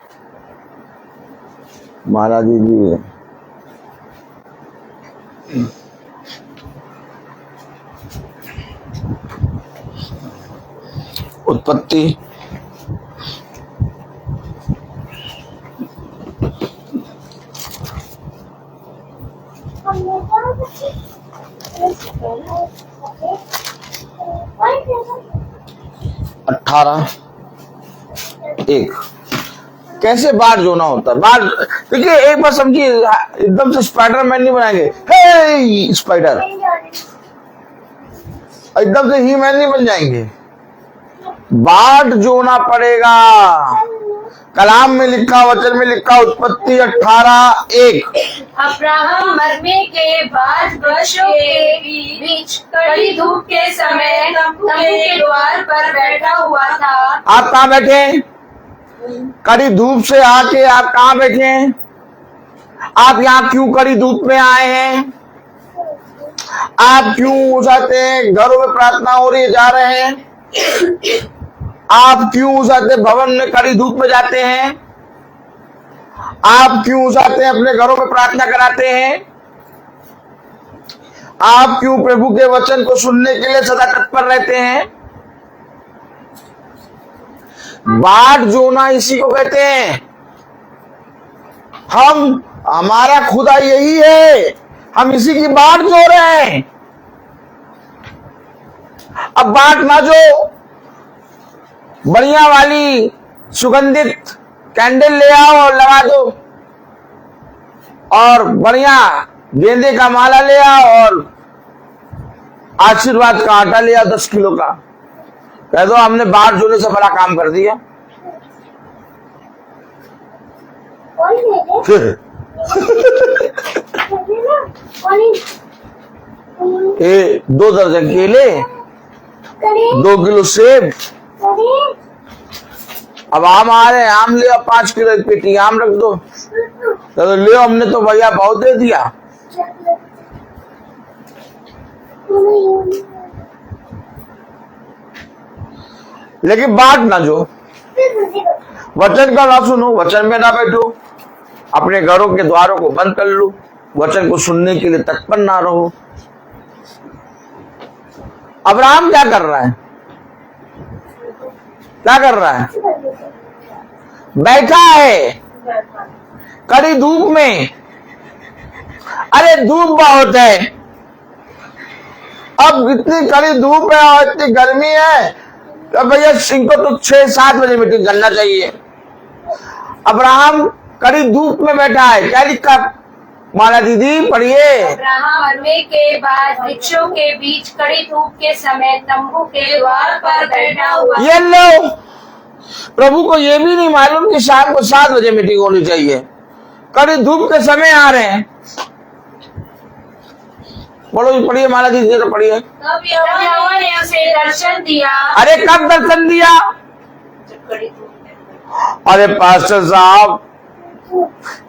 माला दीदी, उत्पत्ति अठारह एक। कैसे बाट जोना होता है? बाट देखिए, एक बार समझिए, एकदम से स्पाइडरमैन नहीं बनाएंगे, हे स्पाइडर, एकदम से ही मैन नहीं बन जाएंगे। बाट जोना पड़ेगा। कलाम में लिखा, वचन में लिखा, उत्पत्ति 18:1। अब्राहम मरने के बाद वृक्षों के बीच कड़ी धूप के समय तंबू के द्वार पर बैठा हुआ था। आप कहाँ बैठे? कड़ी धूप से आके आप कहाँ बैठे हैं? आप यहाँ क्यों कड़ी धूप में आए हैं? आप क्यों जाते हैं? घरों में प्रार्थना हो रही है, जा रहे हैं? आप क्यों जाते भवन में कड़ी धूप में जाते हैं? आप क्यों जाते हैं अपने घरों में प्रार्थना कराते हैं? आप क्यों प्रभु के वचन को सुनने के लिए सदा तत्पर रहते हैं? बाट जोना इसी को कहते हैं। हमारा खुदा यही है, हम इसी की बाट जो रहे हैं। अब बाट ना जो, बढ़िया वाली सुगंधित कैंडल ले आओ और लगा दो, और बढ़िया गेंदे का माला ले आओ, और आशीर्वाद का आटा ले आओ 10 किलो का। कह दो हमने बाट जोने से बड़ा काम कर दिया। ए 2 दर्जन केले, 2 किलो सेब। अब आम आ रहे हैं, आम ले आओ 5 किलो एक पेटी आम रख दो। तो ले, हमने तो भैया बहुत दे दिया। लेकिन बात ना जो, वचन का ना सुनो, वचन में ना बैठो, अपने घरों के द्वारों को बंद कर लो, वचन को सुनने के लिए तत्पर ना रहो। अब्राहम क्या कर रहा है? क्या कर रहा है? बैठा है कड़ी धूप में। अरे धूप बहुत है, अब इतनी कड़ी धूप है और इतनी गर्मी है, तो भैया इनको तो 6-7 बजे मीटिंग करना चाहिए। अब्राहम कड़ी धूप में बैठा है। क्या लिखा माला दीदी? पढ़िए। अब्राहम मरने के बाद वृक्षों के बीच कड़ी धूप के समय तंबू के द्वार पर बैठा हुआ। ये लो, प्रभु को ये भी नहीं मालूम कि शाम को 7 बजे मीटिंग होनी चाहिए। कड़ी धूप के समय आ रहे हैं। पढ़ो, पढ़िए माला जी से, तो पढ़िए। तब यहोवा ने उसे दर्शन दिया। अरे कब दर्शन दिया? अरे पास्टर साहब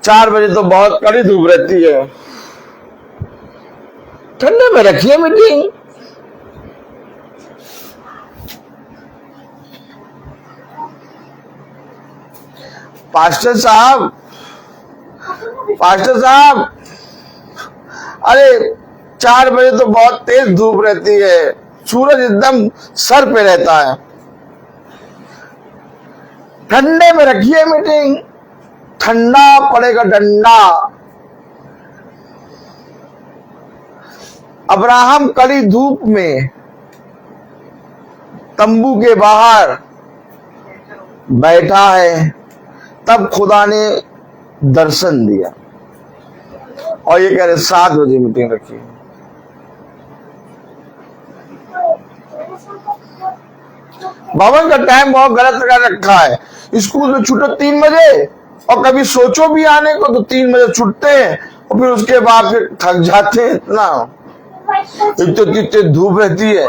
4 बजे तो बहुत कड़ी धूप रहती है, ठंडे में रखिए मीटिंग। पास्टर साहब, पास्टर साहब, अरे 4 बजे तो बहुत तेज धूप रहती है, सूरज एकदम सर पे रहता है, ठंडे में रखिए मीटिंग, ठंडा पड़ेगा डंडा। अब्राहम कड़ी धूप में तंबू के बाहर बैठा है, तब खुदा ने दर्शन दिया। और ये कह रहे 7 बजे मीटिंग रखी। भवन का टाइम बहुत गलत लगा रखा है। स्कूल में छूटो 3 बजे, और कभी सोचो भी आने को तो 3 बजे छूटते हैं, और फिर उसके बाद फिर थक जाते हैं इतना, इतनी धूप रहती है।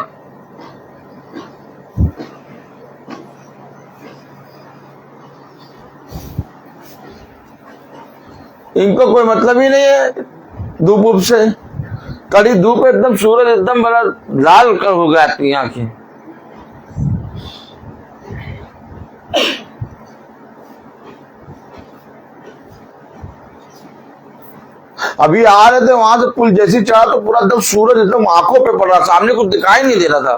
इनको कोई मतलब ही नहीं है धूप वूप से। कड़ी धूप एकदम सूरज एकदम बड़ा लाल कर हो जाती है आंखें। अभी आ रहे थे वहां से, पुल जैसी चढ़ा तो पूरा एकदम सूरज एकदम आंखों पे पड़ रहा, सामने कुछ दिखाई नहीं दे रहा था।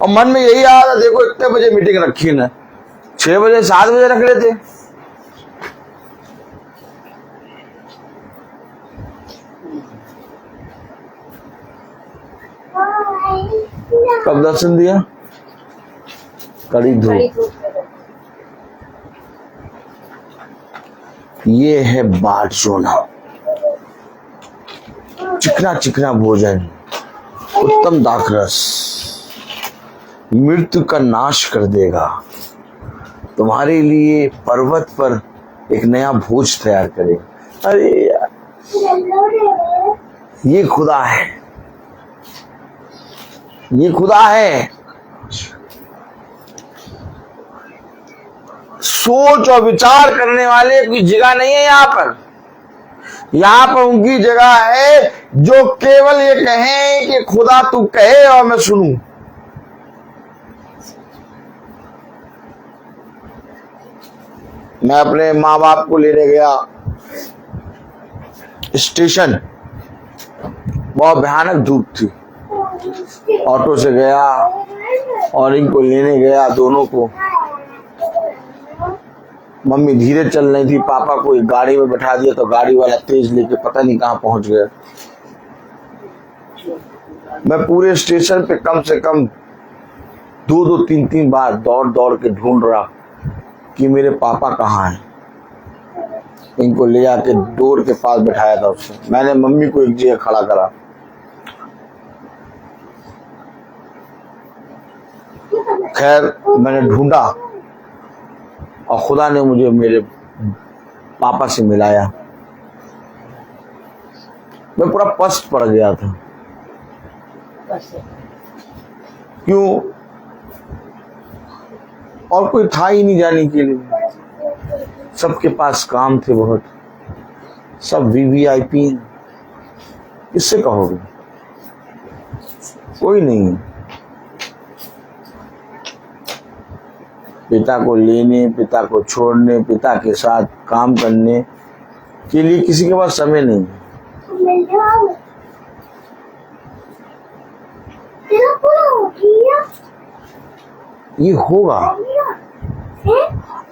और मन में यही आ रहा, देखो इतने बजे मीटिंग रखी ना, 6 बजे 7 बजे रख लेते। कब दर्शन दिया? कड़ी धूप। ये है बारजोना, चिकना चिकना भोजन, उत्तम दाखरस, मृत्यु का नाश कर देगा। तुम्हारे लिए पर्वत पर एक नया भोज तैयार करेगा। अरे यार, ये खुदा है, ये खुदा है। सोच और विचार करने वाले की जगह नहीं है यहाँ पर। यहाँ पर उनकी जगह है जो केवल ये कहें कि खुदा तू कहे और मैं सुनूं। मैं अपने माँ बाप को लेने गया स्टेशन, बहुत भयानक धूप थी। ऑटो से गया और इनको लेने गया, दोनों को। मम्मी धीरे चल रही थी, पापा को एक गाड़ी में बैठा दिया तो गाड़ी वाला तेज लेके पता नहीं कहां पहुंच गया। मैं पूरे स्टेशन पे कम से कम 2-2, 3-3 बार दौड़ दौड़ के ढूंढ रहा कि मेरे पापा कहाँ हैं। इनको ले जाके डोर के पास बैठाया था उससे। मैंने मम्मी को एक जगह खड़ा करा। खैर मैंने ढूंढा और खुदा ने मुझे मेरे पापा से मिलाया। मैं पूरा पस्त पड़ गया था। क्यों? और कोई था ही नहीं जाने के लिए। सबके पास काम थे बहुत, सब वीवीआईपी। किससे कहोगे? कोई नहीं। पिता को लेने, पिता को छोड़ने, पिता के साथ काम करने के लिए किसी के पास समय नहीं। ये होगा,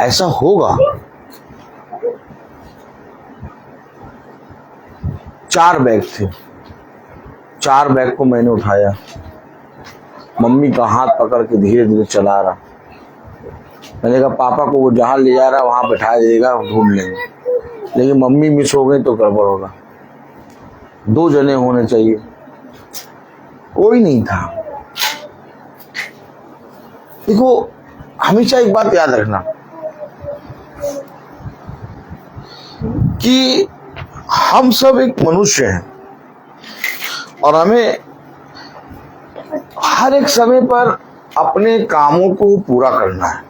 ऐसा होगा। 4 बैग थे, 4 बैग को मैंने उठाया। मम्मी का हाथ पकड़ के धीरे धीरे चला रहा। मैंने कहा पापा को वो जहां ले जा रहा है वहां बैठा देगा, ढूंढ लेंगे। लेकिन मम्मी मिस हो गई तो गड़बड़ होगा। 2 जने होने चाहिए, कोई नहीं था। देखो हमेशा एक बात याद रखना कि हम सब एक मनुष्य हैं। और हमें हर एक समय पर अपने कामों को पूरा करना है।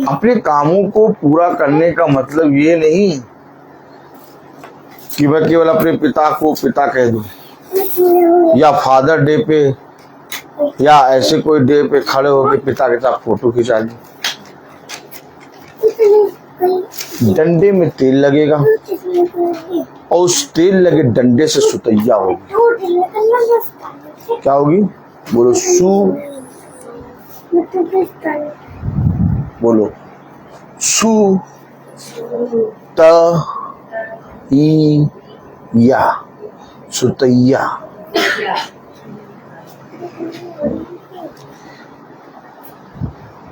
अपने कामों को पूरा करने का मतलब ये नहीं कि मैं केवल अपने पिता को पिता कह दूं, या फादर डे पे या ऐसे कोई डे पे खड़े होकर पिता के साथ फोटो खिंचा दूं। डंडे में तेल लगेगा और उस तेल लगे डंडे से सुतैया होगी। क्या होगी? बोलो बोलो सु त ई या, सुतैया।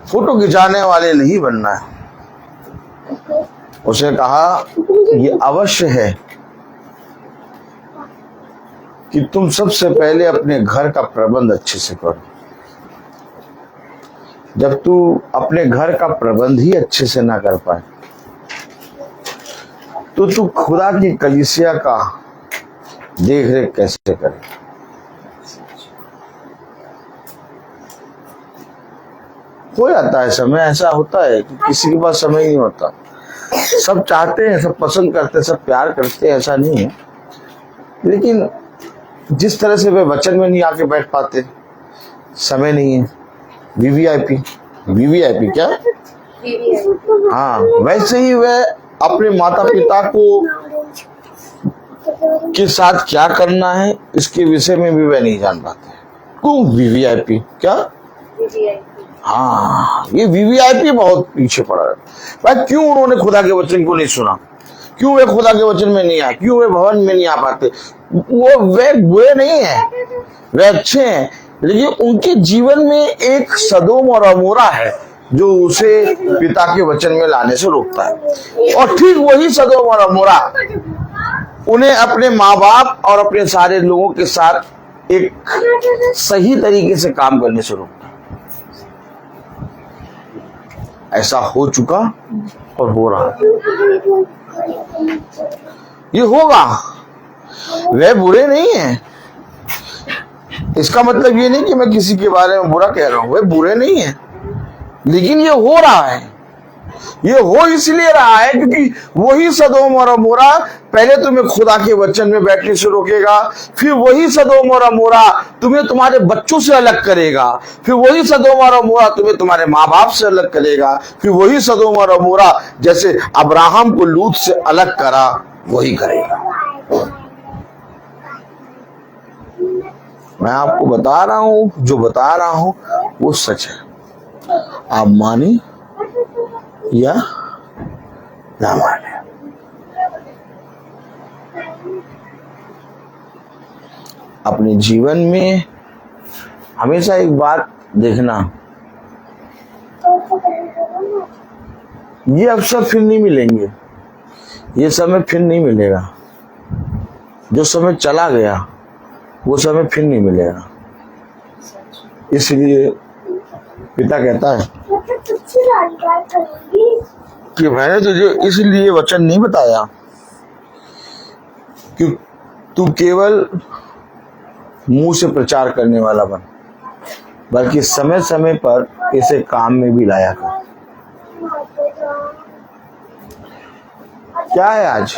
फोटो खिंचाने वाले नहीं बनना है। उसने कहा ये अवश्य है कि तुम सबसे पहले अपने घर का प्रबंध अच्छे से करो। जब तू अपने घर का प्रबंध ही अच्छे से ना कर पाए तो तू खुदा की कलीसिया का देख रेख कैसे करे? हो जाता है समय, ऐसा होता है कि किसी के पास समय नहीं होता। सब चाहते हैं, सब पसंद करते हैं, सब प्यार करते हैं, ऐसा नहीं है, लेकिन जिस तरह से वे वचन में नहीं आके बैठ पाते, समय नहीं है। वीवीआईपी क्या? हाँ, वैसे ही वे अपने माता पिता को के साथ क्या करना है इसके विषय में भी वे नहीं जान पाते। क्यों? वीवीआईपी क्या? हाँ, ये वीवीआईपी बहुत पीछे पड़ा है। भाई क्यों उन्होंने खुदा के वचन को नहीं सुना? क्यों वे खुदा के वचन में नहीं आए? क्यों वे भवन में नहीं आ पाते? वे बुरे नहीं है, वे अच्छे हैं, लेकिन उनके जीवन में एक सदोम और अमोरा है जो उसे पिता के वचन में लाने से रोकता है। और ठीक वही सदोम और अमोरा उन्हें अपने माँ बाप और अपने सारे लोगों के साथ एक सही तरीके से काम करने से रोकता है। ऐसा हो चुका और हो रहा, ये होगा। वे बुरे नहीं हैं, इसका मतलब ये नहीं कि मैं किसी के बारे में बुरा कह रहा हूं। वे बुरे नहीं हैं, लेकिन ये हो रहा है। ये हो इसलिए रहा है क्योंकि वही सदोम और अमोरा पहले तुम्हें खुदा के वचन में बैठने से रोकेगा, फिर वही सदोम और अमोरा तुम्हें तुम्हारे बच्चों से अलग करेगा, फिर वही सदोम और अमोरा तुम्हें तुम्हारे माँ बाप से अलग करेगा, फिर वही सदोम और अमोरा जैसे अब्राहम को लूत से अलग करा वही करेगा। मैं आपको बता रहा हूं, जो बता रहा हूं वो सच है। आप माने या ना माने। अपने जीवन में हमेशा एक बात देखना, ये अवसर फिर नहीं मिलेंगे, ये समय फिर नहीं मिलेगा। जो समय चला गया वो समय फिर नहीं मिलेगा। इसलिए पिता कहता है कि मैंने तुझे इसलिए वचन नहीं बताया कि तू केवल मुंह से प्रचार करने वाला बन, बल्कि समय समय पर इसे काम में भी लाया कर। क्या है आज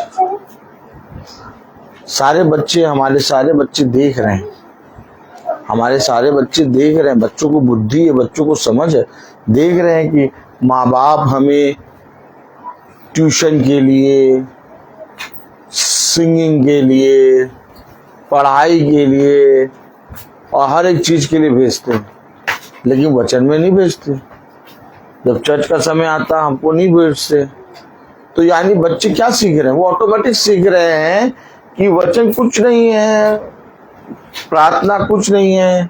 सारे बच्चे, हमारे सारे बच्चे देख रहे हैं, हमारे सारे बच्चे देख रहे हैं, बच्चों को बुद्धि है, बच्चों को समझ है, देख रहे हैं कि माँ बाप हमें ट्यूशन के लिए, सिंगिंग के लिए, पढ़ाई के लिए और हर एक चीज के लिए भेजते हैं, लेकिन वचन में नहीं भेजते। जब चर्च का समय आता हमको नहीं भेजते। तो यानी बच्चे क्या सीख रहे हैं? वो ऑटोमेटिक सीख रहे हैं कि वचन कुछ नहीं है, प्रार्थना कुछ नहीं है,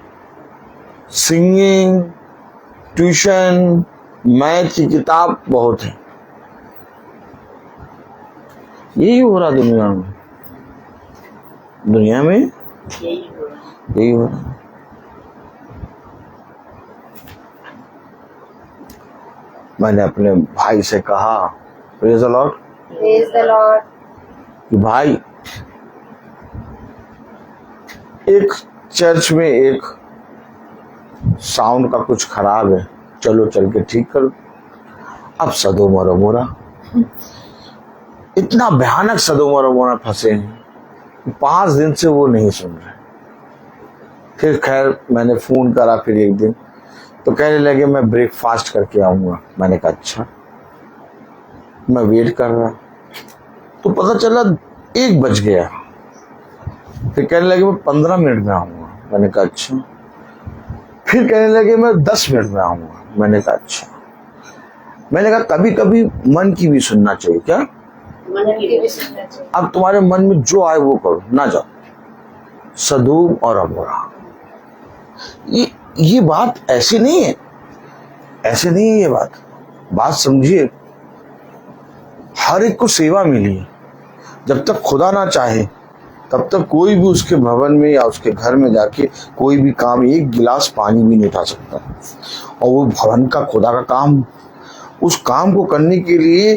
सिंगिंग, ट्यूशन, मैथ की किताब बहुत है। यही हो रहा दुनिया में, दुनिया में यही हो रहा। मैंने अपने भाई से कहा praise the Lord. Praise the Lord. कि भाई एक चर्च में एक साउंड का कुछ खराब है, चलो चल के ठीक करो। अब सदोम और अमोरा, इतना भयानक सदोम और अमोरा फंसे हैं, 5 दिन से वो नहीं सुन रहे। फिर खैर मैंने फोन करा, फिर एक दिन तो कहने लगे मैं ब्रेकफास्ट करके आऊंगा। मैंने कहा अच्छा। मैं वेट कर रहा तो पता चला 1 बज गया। फिर कहने लगे मैं 15 मिनट में आऊंगा। मैंने कहा अच्छा। फिर कहने लगे मैं 10 मिनट में आऊंगा। मैंने कहा अच्छा। मैंने कहा कभी कभी मन की भी सुनना चाहिए। क्या? अब तुम्हारे मन में जो आए वो करो, ना जाओ। सदोम और अमोरा, ये बात ऐसी नहीं है, ऐसे नहीं है। ये बात समझिए। हर एक को सेवा मिली है। जब तक खुदा ना चाहे तब तक कोई भी उसके भवन में या उसके घर में जाके कोई भी काम, एक गिलास पानी भी नहीं उठा सकता। और वो भवन का खुदा का काम, उस काम को करने के लिए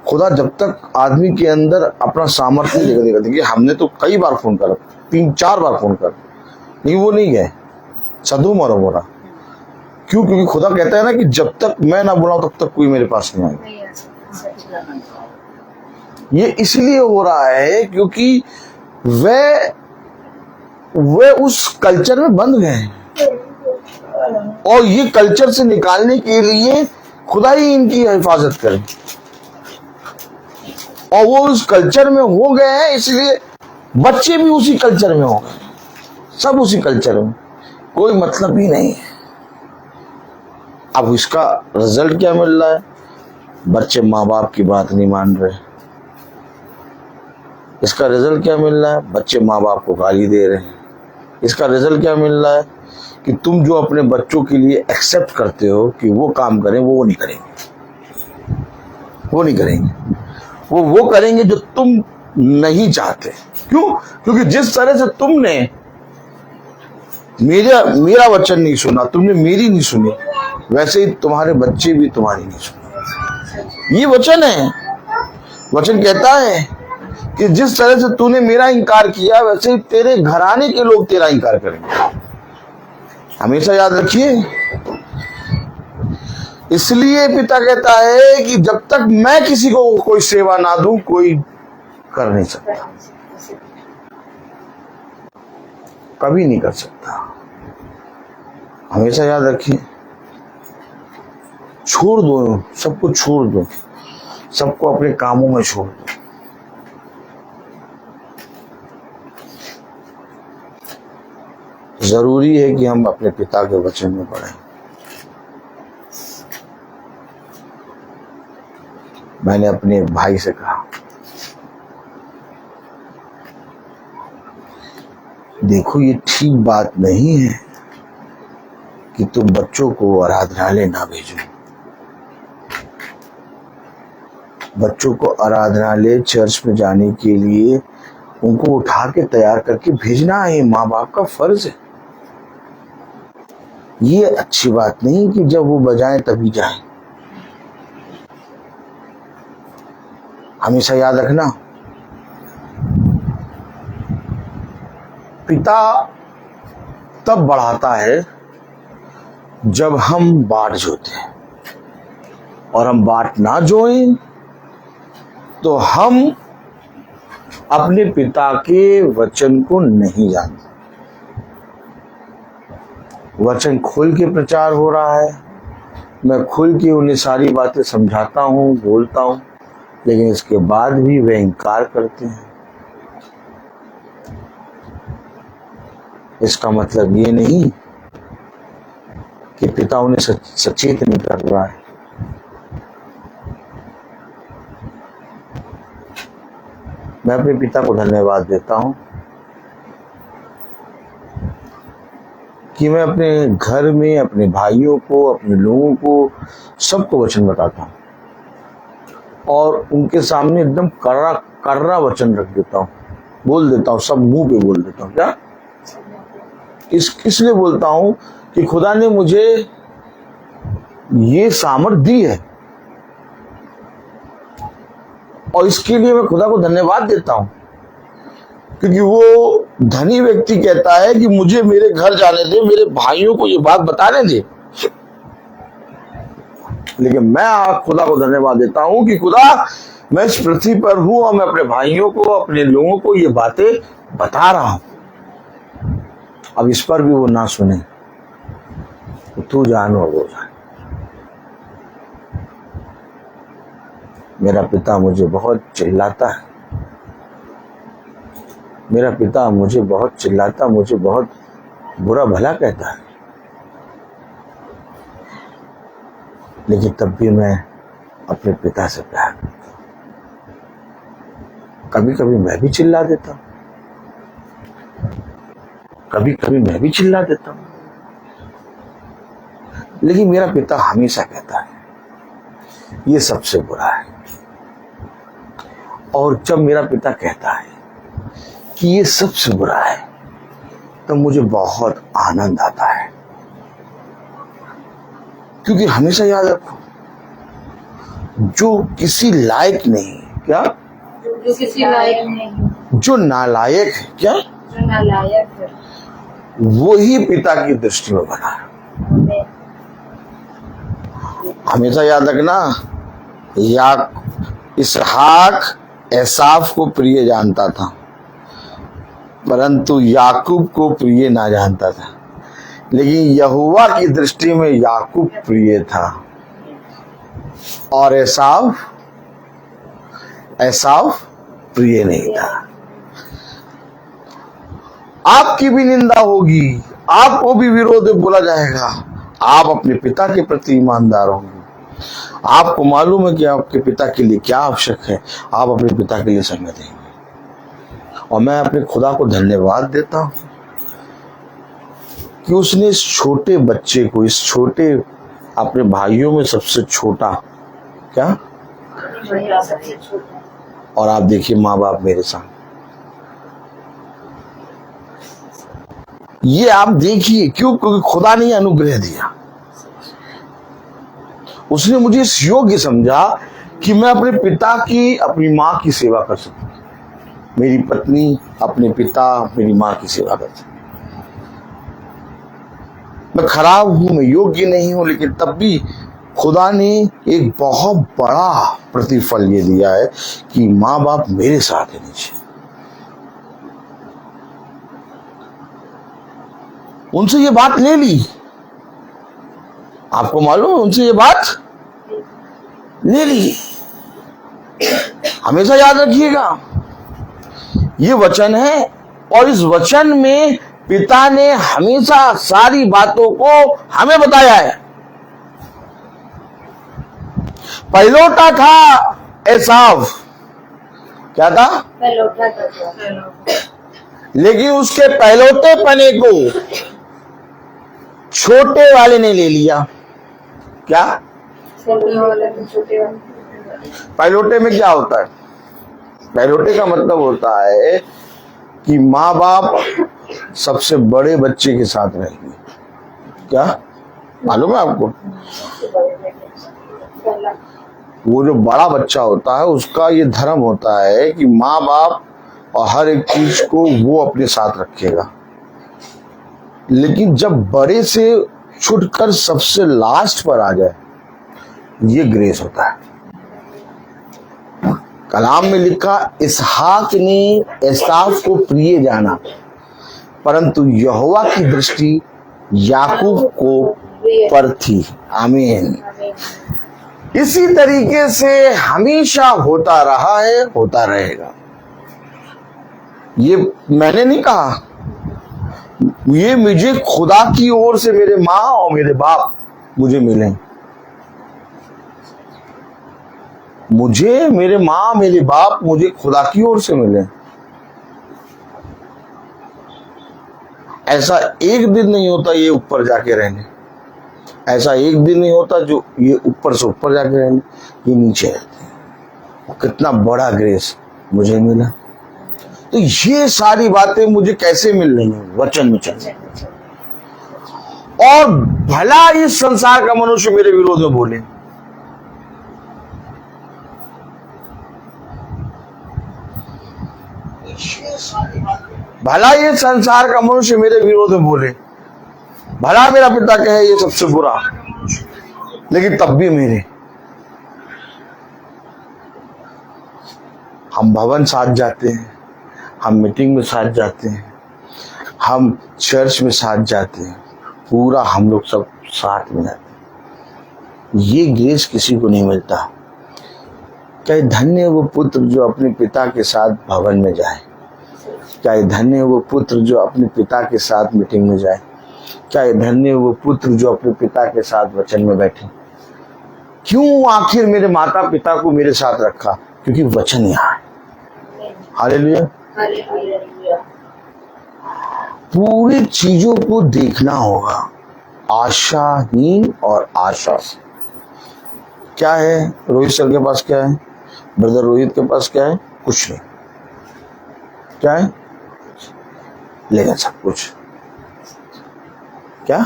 खुदा जब तक आदमी के अंदर अपना सामर्थ्य नहीं देगा। देखिए हमने तो कई बार फोन करा, 3-4 बार फोन कर, नहीं वो नहीं गए सदोम और अमोरा। क्यों? क्योंकि खुदा कहता है ना कि जब तक मैं ना बुलाऊं तब तक कोई मेरे पास नहीं आएगा। ये इसलिए हो रहा है क्योंकि वे उस कल्चर में बंध गए हैं, और ये कल्चर से निकालने के लिए खुदा ही इनकी हिफाजत करे। और वो उस कल्चर में हो गए हैं, इसलिए बच्चे भी उसी कल्चर में हो गए, सब उसी कल्चर में, कोई मतलब ही नहीं है। अब इसका रिजल्ट क्या मिल रहा है? बच्चे माँ बाप की बात नहीं मान रहे। इसका रिजल्ट क्या मिल रहा है? बच्चे माँ बाप को गाली दे रहे हैं। इसका रिजल्ट क्या मिल रहा है? कि तुम जो अपने बच्चों के लिए एक्सेप्ट करते हो कि वो काम करें, वो नहीं करेंगे। वो नहीं करेंगे, वो करेंगे जो तुम नहीं चाहते। क्यों? क्योंकि जिस तरह से तुमने मेरा वचन नहीं सुना, तुमने मेरी नहीं सुनी, वैसे ही तुम्हारे बच्चे भी तुम्हारी नहीं सुने। ये वचन है। वचन कहता है कि जिस तरह से तूने मेरा इंकार किया, वैसे ही तेरे घराने के लोग तेरा इंकार करेंगे। हमेशा याद रखिए। इसलिए पिता कहता है कि जब तक मैं किसी को कोई सेवा ना दूं, कोई कर नहीं सकता, कभी नहीं कर सकता। हमेशा याद रखिए। छोड़ दो, सबको छोड़ दो, सबको अपने कामों में छोड़ दो। जरूरी है कि हम अपने पिता के वचन में पढ़ें। मैंने अपने भाई से कहा, देखो ये ठीक बात नहीं है कि तुम बच्चों को आराधनालय ना भेजो। बच्चों को आराधनालय, चर्च में जाने के लिए उनको उठा के तैयार करके भेजना है, माँ बाप का फर्ज है। ये अच्छी बात नहीं कि जब वो बजाएं तभी जाएं। हमेशा याद रखना, पिता तब बढ़ाता है जब हम बाट जोते हैं, और हम बाट ना जोएं तो हम अपने पिता के वचन को नहीं जानते। वचन खुल के प्रचार हो रहा है, मैं खुल के उन्हें सारी बातें समझाता हूँ, बोलता हूँ, लेकिन इसके बाद भी वे इनकार करते हैं। इसका मतलब ये नहीं कि पिता उन्हें सचेत नहीं कर रहा है। मैं अपने पिता को धन्यवाद देता हूं कि मैं अपने घर में अपने भाइयों को, अपने लोगों को, सबको वचन बताता हूं, और उनके सामने एकदम कर्रा वचन रख देता हूं, बोल देता हूं, सब मुंह पे बोल देता हूं। क्या? इसलिए बोलता हूं कि खुदा ने मुझे ये सामर्थ दी है और इसके लिए मैं खुदा को धन्यवाद देता हूं, क्योंकि वो धनी व्यक्ति कहता है कि मुझे मेरे घर जाने दे, मेरे भाइयों को ये बात बताने दे। लेकिन मैं खुदा को धन्यवाद देता हूं कि खुदा, मैं इस पृथ्वी पर हूं और मैं अपने भाइयों को, अपने लोगों को ये बातें बता रहा हूं। अब इस पर भी वो ना सुने तो तू जान और वो जान। मेरा पिता मुझे बहुत चिल्लाता है, मेरा पिता मुझे बहुत चिल्लाता, मुझे बहुत बुरा भला कहता है, लेकिन तब भी मैं अपने पिता से प्यार करता हूं। कभी कभी मैं भी चिल्ला देता हूं, कभी कभी मैं भी चिल्ला देता हूं, लेकिन मेरा पिता हमेशा कहता है ये सबसे बुरा है। और जब मेरा पिता कहता है कि ये सबसे बुरा है, तो मुझे बहुत आनंद आता है, क्योंकि हमेशा याद रखो, जो किसी लायक नहीं, क्या जो किसी लायक नहीं, जो नालायक है, क्या जो नालायक है, वो ही पिता की दृष्टि में बना है। हमेशा याद रखना, इसहाक एसाव को प्रिय जानता था, परंतु याकूब को प्रिय ना जानता था, लेकिन यहोवा की दृष्टि में याकूब प्रिय था और एसाव प्रिय नहीं था। आपकी भी निंदा होगी, आपको भी विरोध में बोला जाएगा, आप अपने पिता के प्रति ईमानदार होंगे। आपको मालूम है कि आपके पिता के लिए क्या आवश्यक है, आप अपने पिता के लिए समय देंगे। और मैं अपने खुदा को धन्यवाद देता हूं कि उसने इस छोटे बच्चे को, इस छोटे अपने भाइयों में सबसे छोटा, क्या, और आप देखिए माँ बाप मेरे साथ, ये आप देखिए, क्यों? क्योंकि खुदा ने अनुग्रह दिया, उसने मुझे इस योग्य समझा कि मैं अपने पिता की, अपनी माँ की सेवा कर सकूं, मेरी पत्नी, अपने पिता, मेरी माँ की सेवा कर सकूं। मैं खराब हूं, मैं योग्य नहीं हूं, लेकिन तब भी खुदा ने एक बहुत बड़ा प्रतिफल ये दिया है कि माँ बाप मेरे साथ है नीचे। उनसे ये बात ले ली, आपको मालूम है, उनसे ये बात ले ली। हमेशा याद रखिएगा, ये वचन है और इस वचन में पिता ने हमेशा सारी बातों को हमें बताया है। पहलोटा था एसाव, क्या था? पहलोटा था, लेकिन उसके पहलोटे पने को छोटे वाले ने ले लिया। क्या? छोटे वाले, छोटे वाले। पहलोटे में क्या होता है? पहलोटे का मतलब होता है कि माँ बाप सबसे बड़े बच्चे के साथ रहेंगे। क्या मालूम है आपको? वो जो बड़ा बच्चा होता है उसका ये धर्म होता है कि माँ बाप और हर एक चीज को वो अपने साथ रखेगा, लेकिन जब बड़े से छुटकर सबसे लास्ट पर आ जाए, ये ग्रेस होता है। कलाम में लिखा, इसहाक ने एसाव को प्रिय जाना, परंतु यहोवा की दृष्टि याकूब को पर थी। आमीन। इसी तरीके से हमेशा होता रहा है, होता रहेगा। ये मैंने नहीं कहा, ये मुझे खुदा की ओर से मेरे माँ और मेरे बाप मुझे मिले। मुझे मेरे माँ मेरे बाप मुझे खुदा की ओर से मिले। ऐसा एक दिन नहीं होता ये ऊपर जाके रहने, ऐसा एक दिन नहीं होता जो ये ऊपर से ऊपर जाके रहने, ये नीचे रहते हैं। कितना बड़ा ग्रेस मुझे मिला। तो ये सारी बातें मुझे कैसे मिल रही हैं? वचन में चल। और भला इस संसार का मनुष्य मेरे विरोध में बोले, भला ये संसार का मनुष्य मेरे विरोध में बोले, भला मेरा पिता कहे ये सबसे बुरा, लेकिन तब भी मेरे हम भवन साथ जाते हैं, हम मीटिंग में साथ जाते हैं, हम चर्च में साथ जाते हैं, पूरा हम लोग सब साथ में जाते हैं। ये ग्रेस किसी को नहीं मिलता। क्या धन्य वो पुत्र जो अपने पिता के साथ भवन में जाए, क्या धन्य वो पुत्र जो अपने पिता के साथ मीटिंग में जाए, क्या धन्य वो पुत्र जो अपने पिता के साथ वचन में बैठे। क्यों आखिर मेरे माता पिता को मेरे साथ रखा? क्योंकि वचन यहाँ है। हालेलुया। पूरी चीजों को देखना होगा आशाहीन और आशा से। क्या है रोहित सर के पास? क्या है ब्रदर रोहित के पास? क्या है? कुछ नहीं। क्या है? लेकिन सब कुछ। क्या?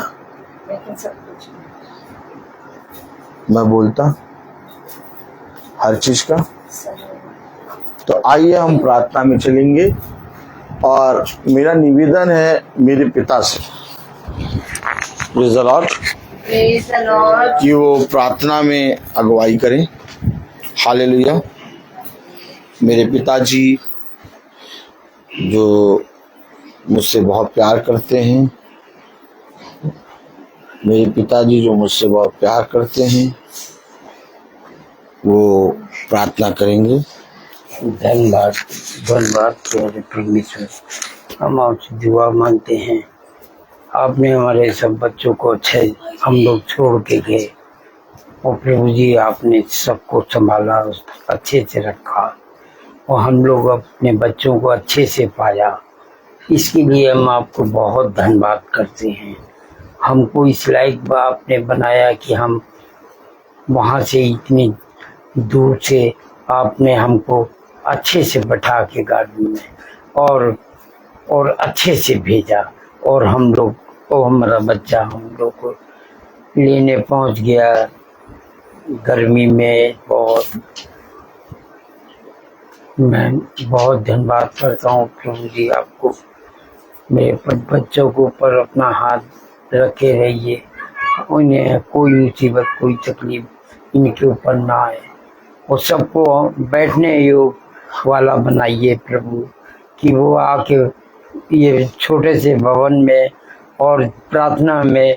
लेकिन सब कुछ मैं बोलता हर चीज का। तो आइए हम प्रार्थना में चलेंगे और मेरा निवेदन है मेरे पिता से प्रेज़ द लॉर्ड कि वो प्रार्थना में अगुवाई करें। हालेलुया। मेरे पिताजी जो मुझसे बहुत प्यार करते हैं, मेरे पिताजी जो मुझसे बहुत प्यार करते हैं, वो प्रार्थना करेंगे। धन्यवाद धन्यवाद प्यारे परमेश्वर, हम आपसे दुआ मांगते हैं। आपने हमारे सब बच्चों को अच्छे हम लोग छोड़ के गए और प्रभु जी आपने सबको संभाला, अच्छे से रखा और हम लोग अपने बच्चों को अच्छे से पाया। इसके लिए हम आपको बहुत धन्यवाद करते हैं। हमको इस लायक आपने बनाया कि हम वहाँ से इतनी दूर से आपने हमको अच्छे से बैठा के गाड़ी में और अच्छे से भेजा और हम लोग और हमारा बच्चा हम लोग को लेने पहुंच गया गर्मी में। मैं बहुत धन्यवाद करता हूँ प्रभु जी आपको। मेरे बच्चों के ऊपर अपना हाथ रखे रहिए, उन्हें कोई मुसीबत कोई तकलीफ इनके ऊपर ना आए और सबको बैठने योग वाला बनाइए प्रभु, कि वो आके ये छोटे से भवन में और प्रार्थना में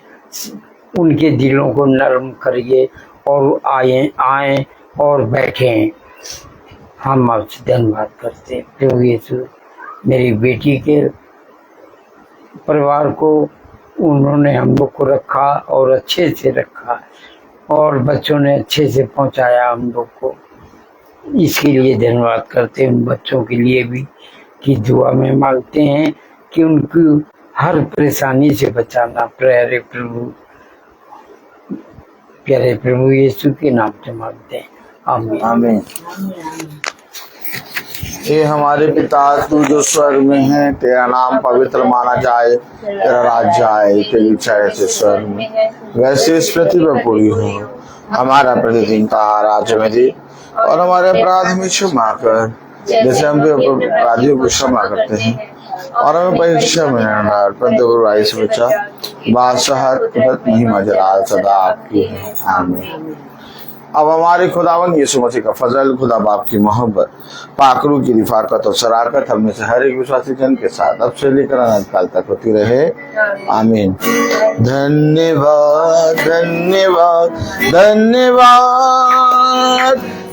उनके दिलों को नरम करिए और आए और बैठें। हम आपसे धन्यवाद करते हैं प्रभु यीशु। मेरी बेटी के परिवार को उन्होंने हम लोग को रखा और अच्छे से रखा और बच्चों ने अच्छे से पहुंचाया हम लोग को। इसके लिए धन्यवाद करते हैं उन बच्चों के लिए भी कि दुआ में मांगते हैं कि उनको हर परेशानी से बचाना। प्यारे प्रभु यीशु के नाम से मांगते हैं, आमीन आमीन। हे हमारे पिता तू जो स्वर्ग में है, तेरा नाम पवित्र माना जाए, तेरा राज्य आए, तेरी इच्छा जैसे स्वर्ग में वैसे इस पृथ्वी पर पूरी हो। हमारा प्रतिदिन का आहार आज हमें दे और हमारे अपराध में क्षमा कर जैसे हम भी अपराधियों को क्षमा करते हैं, और हमें परीक्षा में न डाल परंतु बुराई से बचा। बादशाह महिमा जलाल सदा आपकी है, आमीन। अब हमारे खुदावन यीशु मसीह का फजल, खुदा बाप की मोहब्बत, पाकरू की रिफाकत और शराकत हमें से हर एक विश्वासी जन के साथ अब से लेकर अनंत काल तक होती रहे, आमीन। धन्यवाद धन्यवाद धन्यवाद,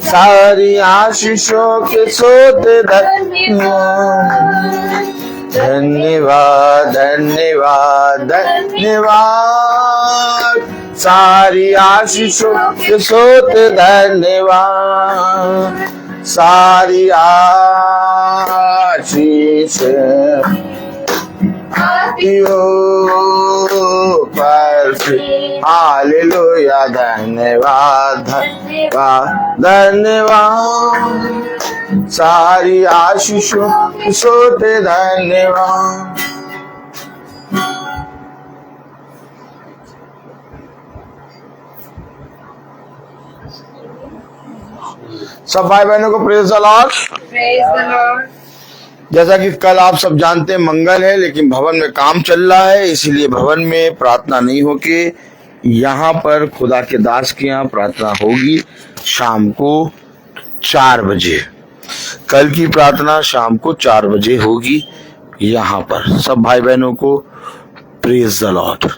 सारी आशीषों के सोते धन्यवाद। धन्यवाद धन्यवाद धन्यवाद, सारी आशीषों के सोते धन्यवाद। सारी आशीष पर हालेलुया। धन्यवाद धन्यवाद धन्यवाद, सारी आशीषों के सोते धन्यवाद। सब भाई बहनों को प्रेज द लॉर्ड। जैसा कि कल आप सब जानते हैं मंगल है, लेकिन भवन में काम चल रहा है, इसीलिए भवन में प्रार्थना नहीं होके यहाँ पर खुदा के दास के यहाँ प्रार्थना होगी शाम को 4 बजे। कल की प्रार्थना शाम को 4 बजे होगी यहाँ पर। सब भाई बहनों को प्रेज द लॉर्ड।